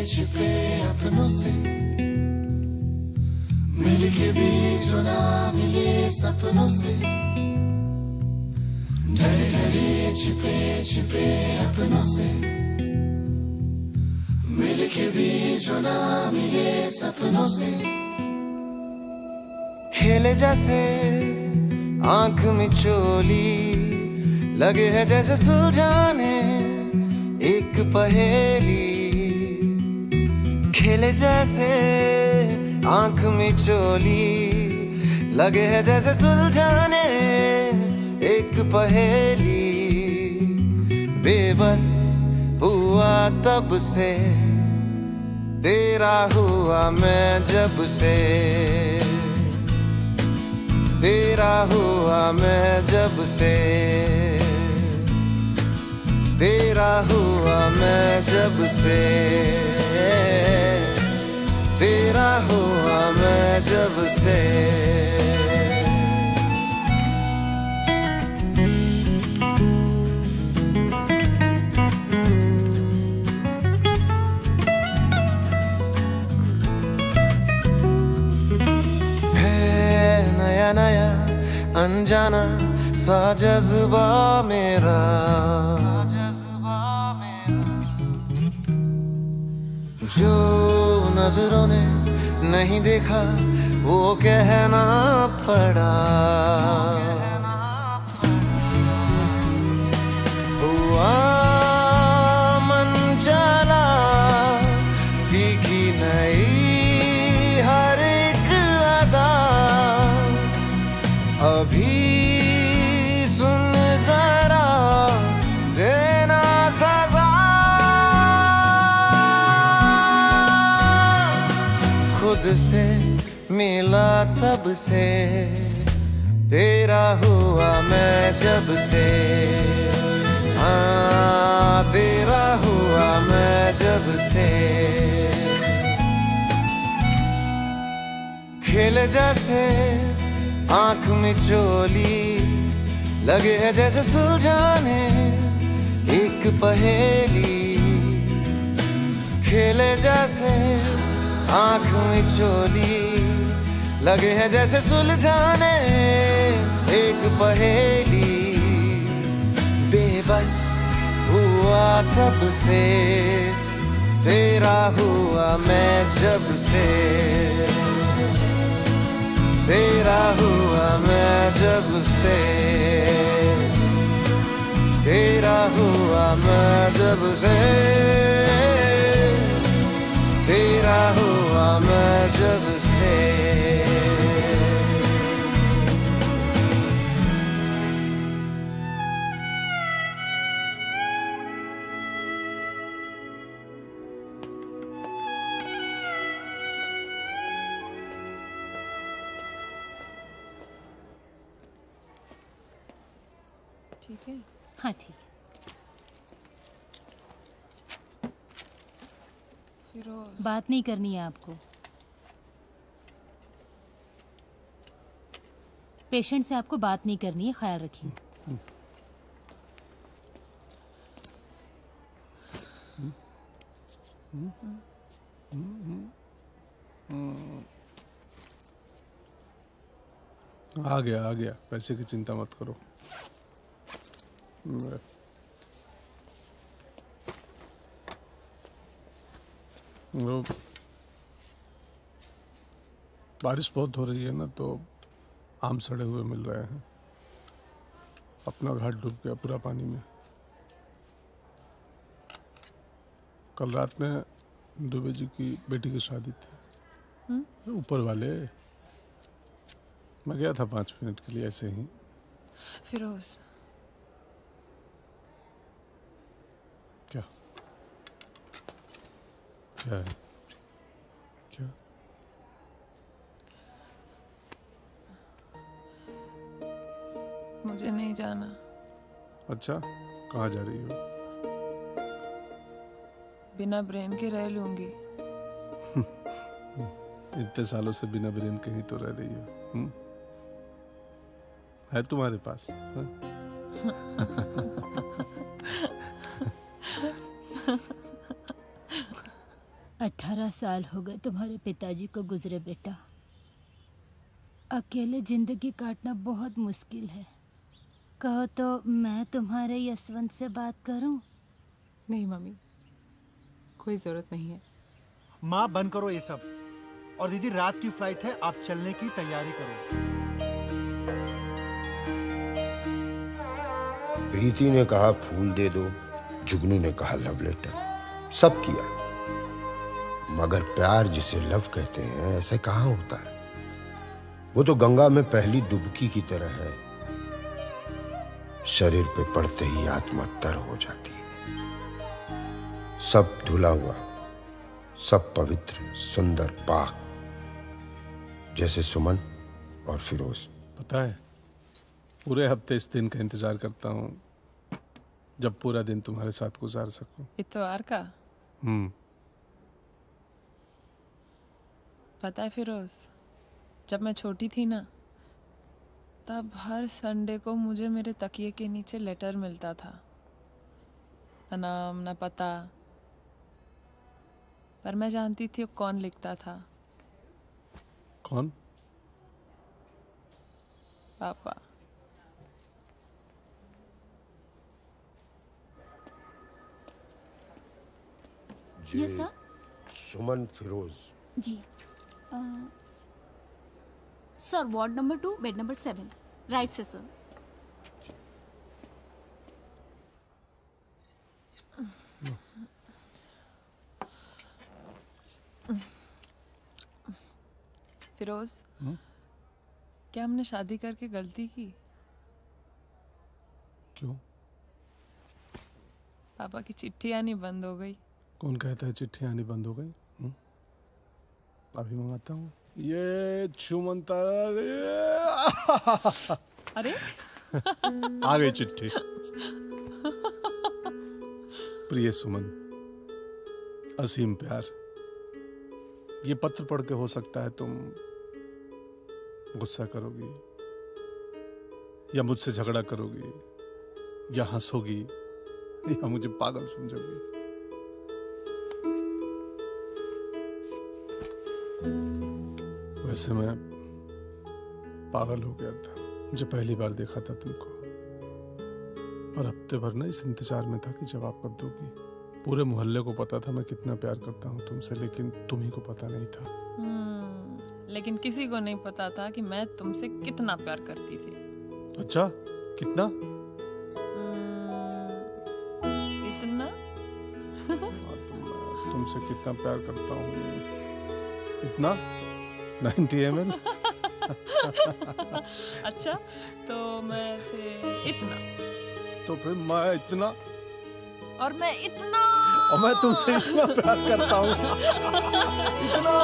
छिपे अपनों से मिल के भी जो ना मिले सपनों से। डरे डरे छिपे अपनों से मिल के भी जो ना मिले सपनों से। खेले जैसे आंख में चोली, लगे है जैसे सुलझाने एक पहेली। खेले जैसे आंख में चोली, लगे है जैसे सुलझाने एक पहेली। बेबस हुआ तब से, तेरा हुआ मैं जब से। तेरा हुआ मैं जब से। तेरा हुआ मैं जब से। तेरा हुआ मैं जब से। है नया नया अनजाना सा जज्बा मेरा। जो नजरों ने नहीं देखा वो कहना पड़ा। हुआ से मिला तब से, तेरा हुआ मैं जब से, हाँ तेरा हुआ मैं जब से। खेले जैसे आंख में चोली, लगे है जैसे सुलझाने एक पहेली। खेले जैसे आंख में चोली, लगे है जैसे सुलझाने एक पहेली। बेबस हुआ तब से, तेरा हुआ मैं जब से, तेरा हुआ मैं जब से, तेरा हुआ मैं जब से, तेरा हुआ मैं जब से। ठीक है? हाँ ठीक है। फिरोज, बात नहीं करनी है आपको। पेशेंट से आपको बात नहीं करनी है, ख्याल रखिए। आ गया, पैसे की चिंता मत करो। वो बारिश बहुत हो रही है ना, तो आम सड़े हुए मिल रहे हैं। अपना घर डूब गया पूरा पानी में। कल रात में दुबे जी की बेटी की शादी थी। ऊपर वाले, मैं गया था 5 मिनट के लिए ऐसे ही। फिरोज, क्या क्या है? क्या? मुझे नहीं जाना। अच्छा, कहाँ जा रही हो? बिना ब्रेन के रह लूंगी। इतने सालों से बिना ब्रेन के ही तो रह रही हो। है तुम्हारे पास? 18 साल हो गए तुम्हारे पिताजी को गुजरे बेटा। अकेले जिंदगी काटना बहुत मुश्किल है। कहो तो मैं तुम्हारे यशवंत से बात करूं? नहीं मम्मी, कोई जरूरत नहीं है। माँ बंद करो ये सब। और दीदी रात की फ्लाइट है, आप चलने की तैयारी करो। प्रीति ने कहा फूल दे दो, जुगनू ने कहा लव लेटर। सब किया, मगर प्यार जिसे लव कहते हैं ऐसे कहाँ होता है। वो तो गंगा में पहली डुबकी की तरह है, शरीर पे पड़ते ही आत्मा तर हो जाती है। सब धुला हुआ, सब पवित्र, सुंदर, पाक, जैसे सुमन और फिरोज। पता है, पूरे हफ्ते इस दिन का इंतजार करता हूँ जब पूरा दिन तुम्हारे साथ गुजार सकूं। इतवार का? पता है फिरोज, जब मैं छोटी थी ना, तब हर संडे को मुझे मेरे तकिए के नीचे लेटर मिलता था। न नाम न पता, पर मैं जानती थी वो कौन लिखता था। कौन? पापा। Yes sir. Suman Firoz ji. Sir, ward number 2, bed number 7, right से सर। फिरोज, क्या हमने शादी करके गलती की? क्यों? पापा की चिट्ठी आनी बंद हो गई। कौन कहता है चिट्ठी आनी बंद हो गई? अभी मंगाता हूँ। ये छुमंता अरे आ गई चिट्ठी। प्रिय सुमन, असीम प्यार। ये पत्र पढ़ के हो सकता है तुम गुस्सा करोगी या मुझसे झगड़ा करोगी या हंसोगी या मुझे पागल समझोगी। वैसे मैं पागल हो गया था जब पहली बार देखा था तुमको, और हफ्ते भर ना इस इंतजार में था कि जवाब कब दोगी। पूरे मोहल्ले को पता था मैं कितना प्यार करता हूँ तुमसे, लेकिन तुम्ही को पता नहीं था। लेकिन किसी को नहीं पता था कि मैं तुमसे कितना प्यार करती थी। अच्छा, कितना? इतना? तुमसे कितना प्यार करता हूँ? इतना? 90 ml? अच्छा, तो मैं फिर इतना। तो फिर मैं इतना, और मैं इतना, और मैं तुमसे इतना प्यार करता हूँ। इतना।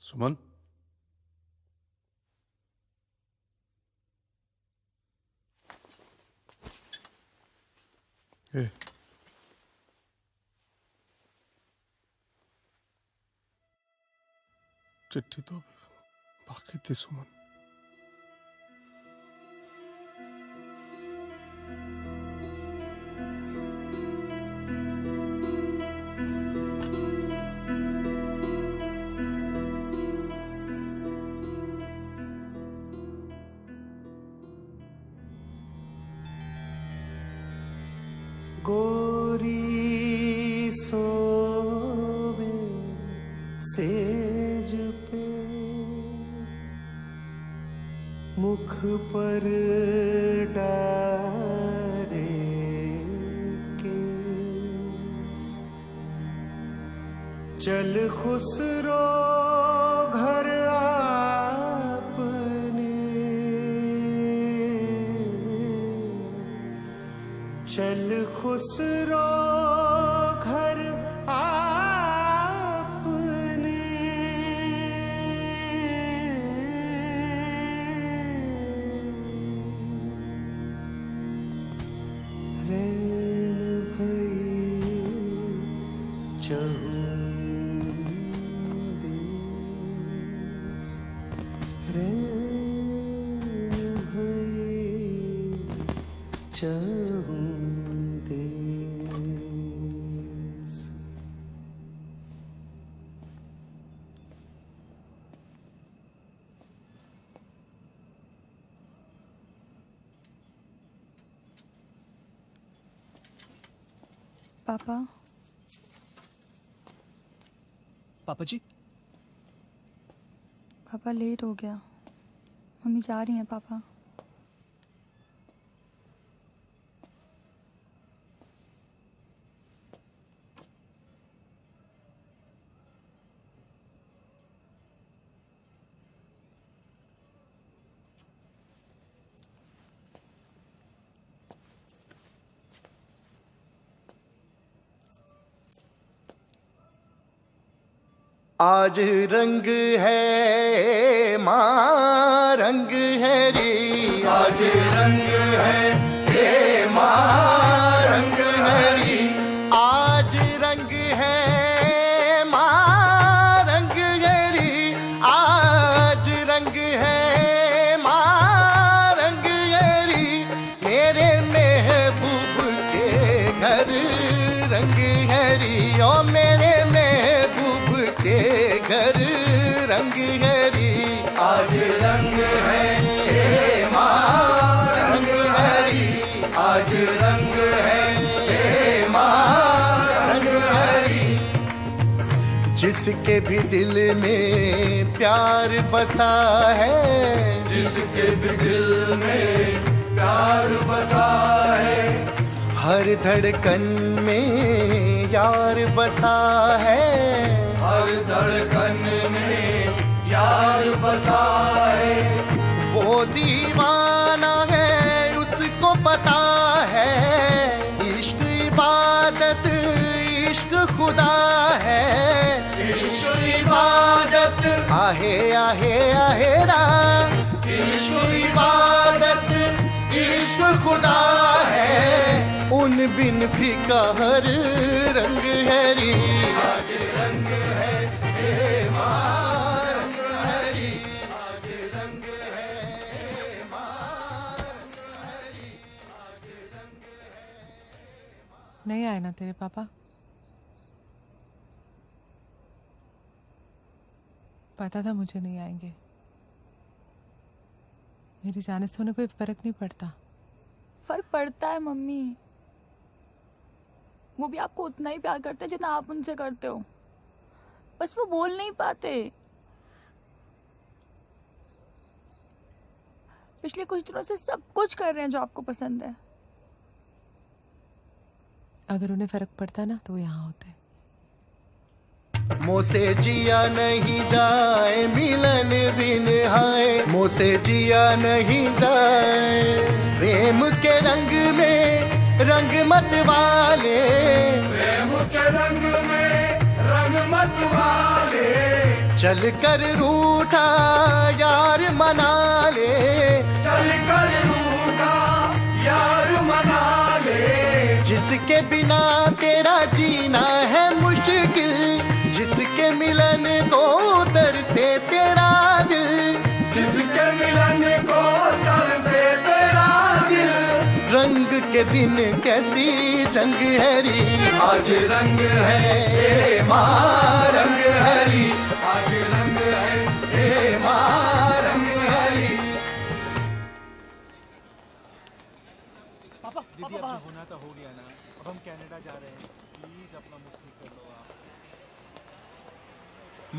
सुमन, ए, चिट्ठी तो अभी बाकी थी सुमन। गोरी सोवे सेज पे, मुख पर डारे केस, चल खुसरो घर आपने, चल खुसरो घर आपने, रैन भई चहुदेस, रैन भई चहुदेस। पापा, पापा जी, पापा लेट हो गया, मम्मी जा रही हैं पापा। आज रंग है माँ रंग है रे, आज रंग है माँ रंग है रे, आज रंग है माँ रंग है रे, आज रंग है माँ रंग है रे, मेरे महबूब के घर रंग है रे, ओ मेरे के घर रंग है रे, आज रंग है माँ रंग है रे, आज रंग है माँ रंग है रे, जिसके भी दिल में प्यार बसा है, जिसके भी दिल में प्यार बसा है, हर धड़कन में यार बसा है, हर धड़कन में यार बसा है, वो दीवाना पता है, इश्क इबादत इश्क खुदा है, इश्क इबादत आहे आहे आहे रा, इश्क इबादत इश्क खुदा है, उन बिन फीका हर रंग है री, आज रंग है हे माँ रंग है री, आज रंग है हे माँ रंग है री, आज रंग है। नहीं आए ना तेरे पापा? पता था मुझे नहीं आएंगे। मेरे जाने से उन्हें कोई फर्क नहीं पड़ता। फर्क पड़ता है मम्मी, वो भी आपको उतना ही प्यार करते हैं जितना आप उनसे करते हो, बस वो बोल नहीं पाते। पिछले कुछ दिनों से सब कुछ कर रहे हैं जो आपको पसंद है। अगर उन्हें फर्क पड़ता ना तो वो यहाँ होते। मोसे जिया नहीं जाए मिलन बिन हाय, मोसे जिया नहीं जाए, प्रेम के रंग में रंग मत वाले, प्रेम के रंग में रंग मत वाले, चल कर रूठा यार मना ले, चल कर रूठा यार मना ले, जिसके बिना तेरा जीना है मुश्किल, जिसके मिलन को तरसे तेरा दिल, जिसके मिलन को तरसे तेरा दिल, रंग के दिन कैसी जंग है री, आज रंग है हे माँ रंग है री, आज रंग है हे माँ रंग है री। पापा दीदी अब होना तो हो गया ना, अब हम कनाडा जा रहे हैं, प्लीज अपना मुख ठीक कर लो आप।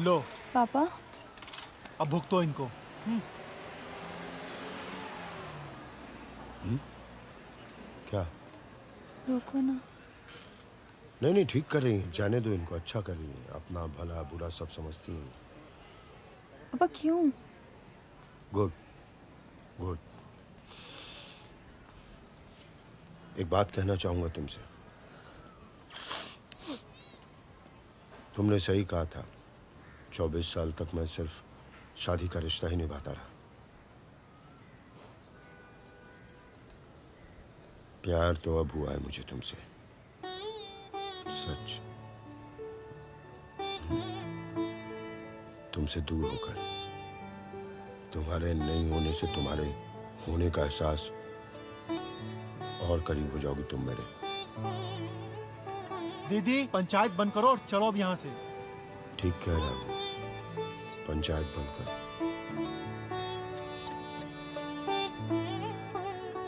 लो पापा अब भुगतो इनको। क्या? रोको ना। नहीं नहीं, ठीक कर रही हैं, जाने दो इनको, अच्छा कर रही हैं, अपना भला बुरा सब समझती हैं। पापा क्यों? Good good. एक बात कहना चाहूंगा तुमसे। तुमने सही कहा था, 24 साल तक मैं सिर्फ शादी का रिश्ता ही निभाता रहा। प्यार तो अब हुआ है मुझे तुमसे, सच। तुमसे दूर होकर, तुम्हारे नहीं होने से तुम्हारे होने का एहसास, और करीब हो जाओगी तुम मेरे। दीदी पंचायत बंद करो और चलो अब यहाँ से। ठीक कह रहा हूँ, पंचायत बंद कर।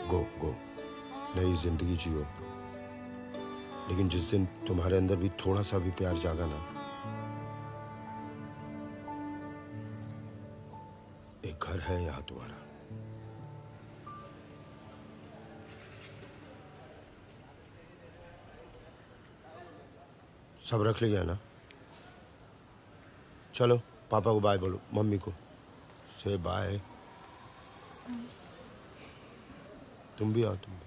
गो गो, नई जिंदगी जियो, लेकिन जिस दिन तुम्हारे अंदर भी थोड़ा सा भी प्यार जागा ना, एक घर है यहाँ तुम्हारा। सब रख लिया ना? चलो पापा को बाय बोलो, मम्मी को से बाय। तुम भी आओ, तुम भी।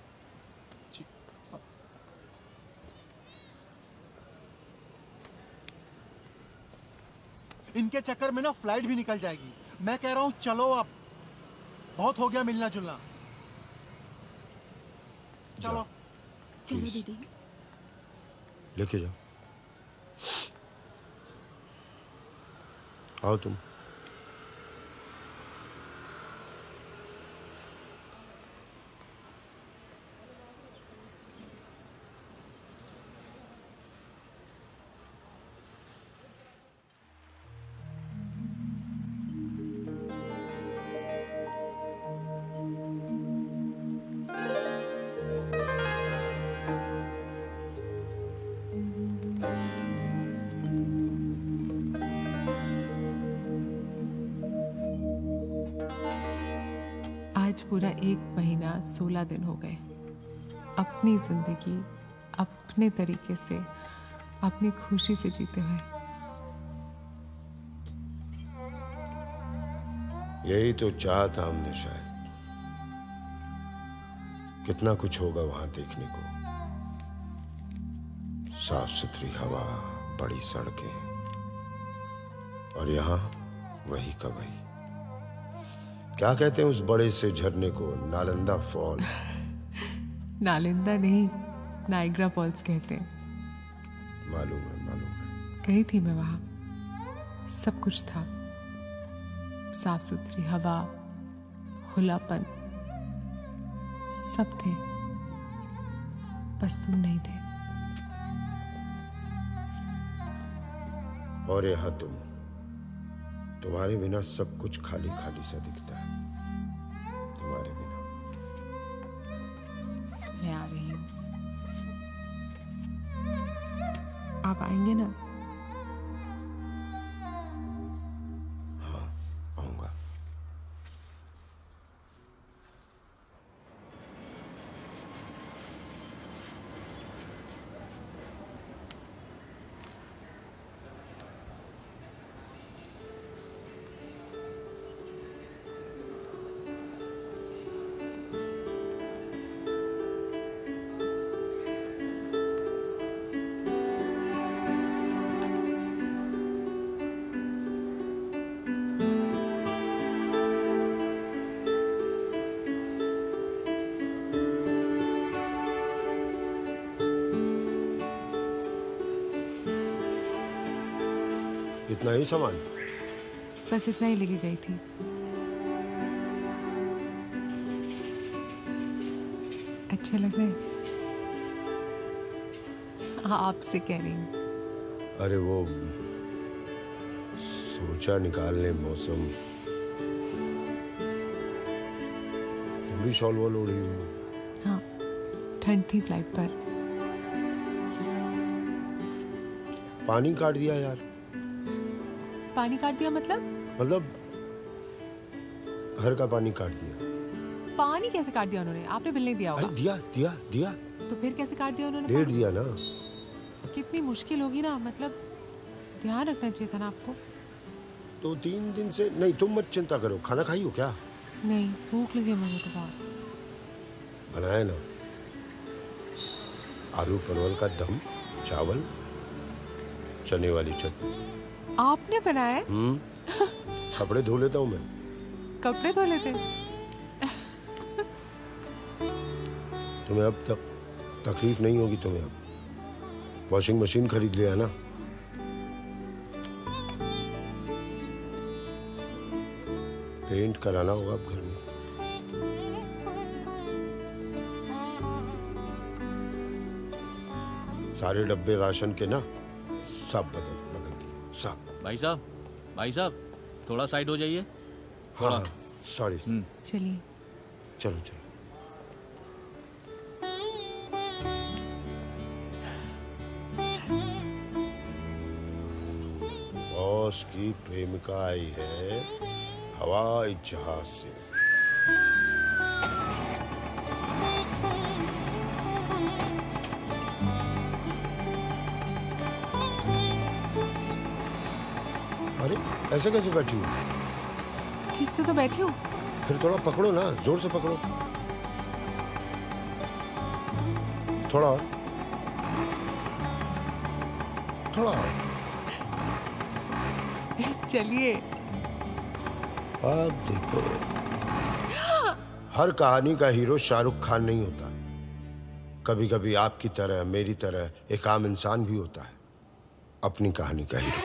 इनके चक्कर में ना फ्लाइट भी निकल जाएगी। मैं कह रहा हूँ चलो अब, बहुत हो गया मिलना जुलना। चलो चलो दीदी। लेके जाओ, आओ तुम। आज पूरा 1 महीना 16 दिन हो गए अपनी जिंदगी अपने तरीके से, अपनी खुशी से जीते हुए। यही तो चाहा था हमने शायद, कितना कुछ होगा वहां देखने को। साफ सुथरी हवा, बड़ी सड़कें, और यहाँ वही का वही। क्या कहते हैं उस बड़े से झरने को? नालंदा फॉल। नालंदा नहीं, नाइग्रा फॉल्स कहते हैं। मालूम है, मालूम है। गई थी मैं वहां, सब कुछ था। साफ सुथरी हवा, खुलापन, सब थे, बस तुम नहीं थे। और यहाँ तुम्हारे बिना सब कुछ खाली खाली सा दिखता है। तुम्हारे बिना। मैं आ रही हूँ, आप आएंगे ना? हाँ, आऊंगा। इतना ही सामान? बस इतना ही लेके गई थी। अच्छे लग रहे हैं? हाँ, आपसे कह रही हूँ। अरे वो सोचा निकालने मौसम। तुम भी शॉल वॉल ओढ़ी हो? हाँ, ठंड थी फ्लाइट पर। पानी काट दिया यार। पानी काट दिया मतलब? मतलब घर का पानी काट दिया। पानी कैसे काट दिया उन्होंने? आपने बिल नहीं दिया होगा। अरे दिया। तो फिर कैसे काट दिया उन्होंने? डेढ़ दिया ना। कितनी मुश्किल होगी ना, मतलब ध्यान रखना चाहिए था ना आपको। तो 3 दिन से नहीं, तुम मत चिंता करो। खाना खाई हो क्या? नहीं, भूख लगी मुझे तो बहुत। बनाया ना, आलू परवल का दम, चावल, चने वाली चटनी। आपने बनाया? कपड़े धो लेता हूँ मैं। कपड़े धो लेते? तुम्हें अब तक तकलीफ नहीं होगी। तुम्हें अब वॉशिंग मशीन खरीद लिया ना। पेंट कराना होगा अब घर में। सारे डब्बे राशन के ना सब बदल दिए सब। भाई साहब थोड़ा साइड हो जाइए। हाँ, सॉरी। चलिए। चलो। बॉस की प्रेमिका आई है हवाई जहाज से। अरे ऐसे कैसे बैठी हूँ? ठीक से तो बैठी हूँ। फिर थोड़ा पकड़ो ना, जोर से पकड़ो। थोड़ा और। चलिए। अब देखो, हर कहानी का हीरो शाहरुख खान नहीं होता। कभी कभी आपकी तरह, मेरी तरह एक आम इंसान भी होता है अपनी कहानी का हीरो।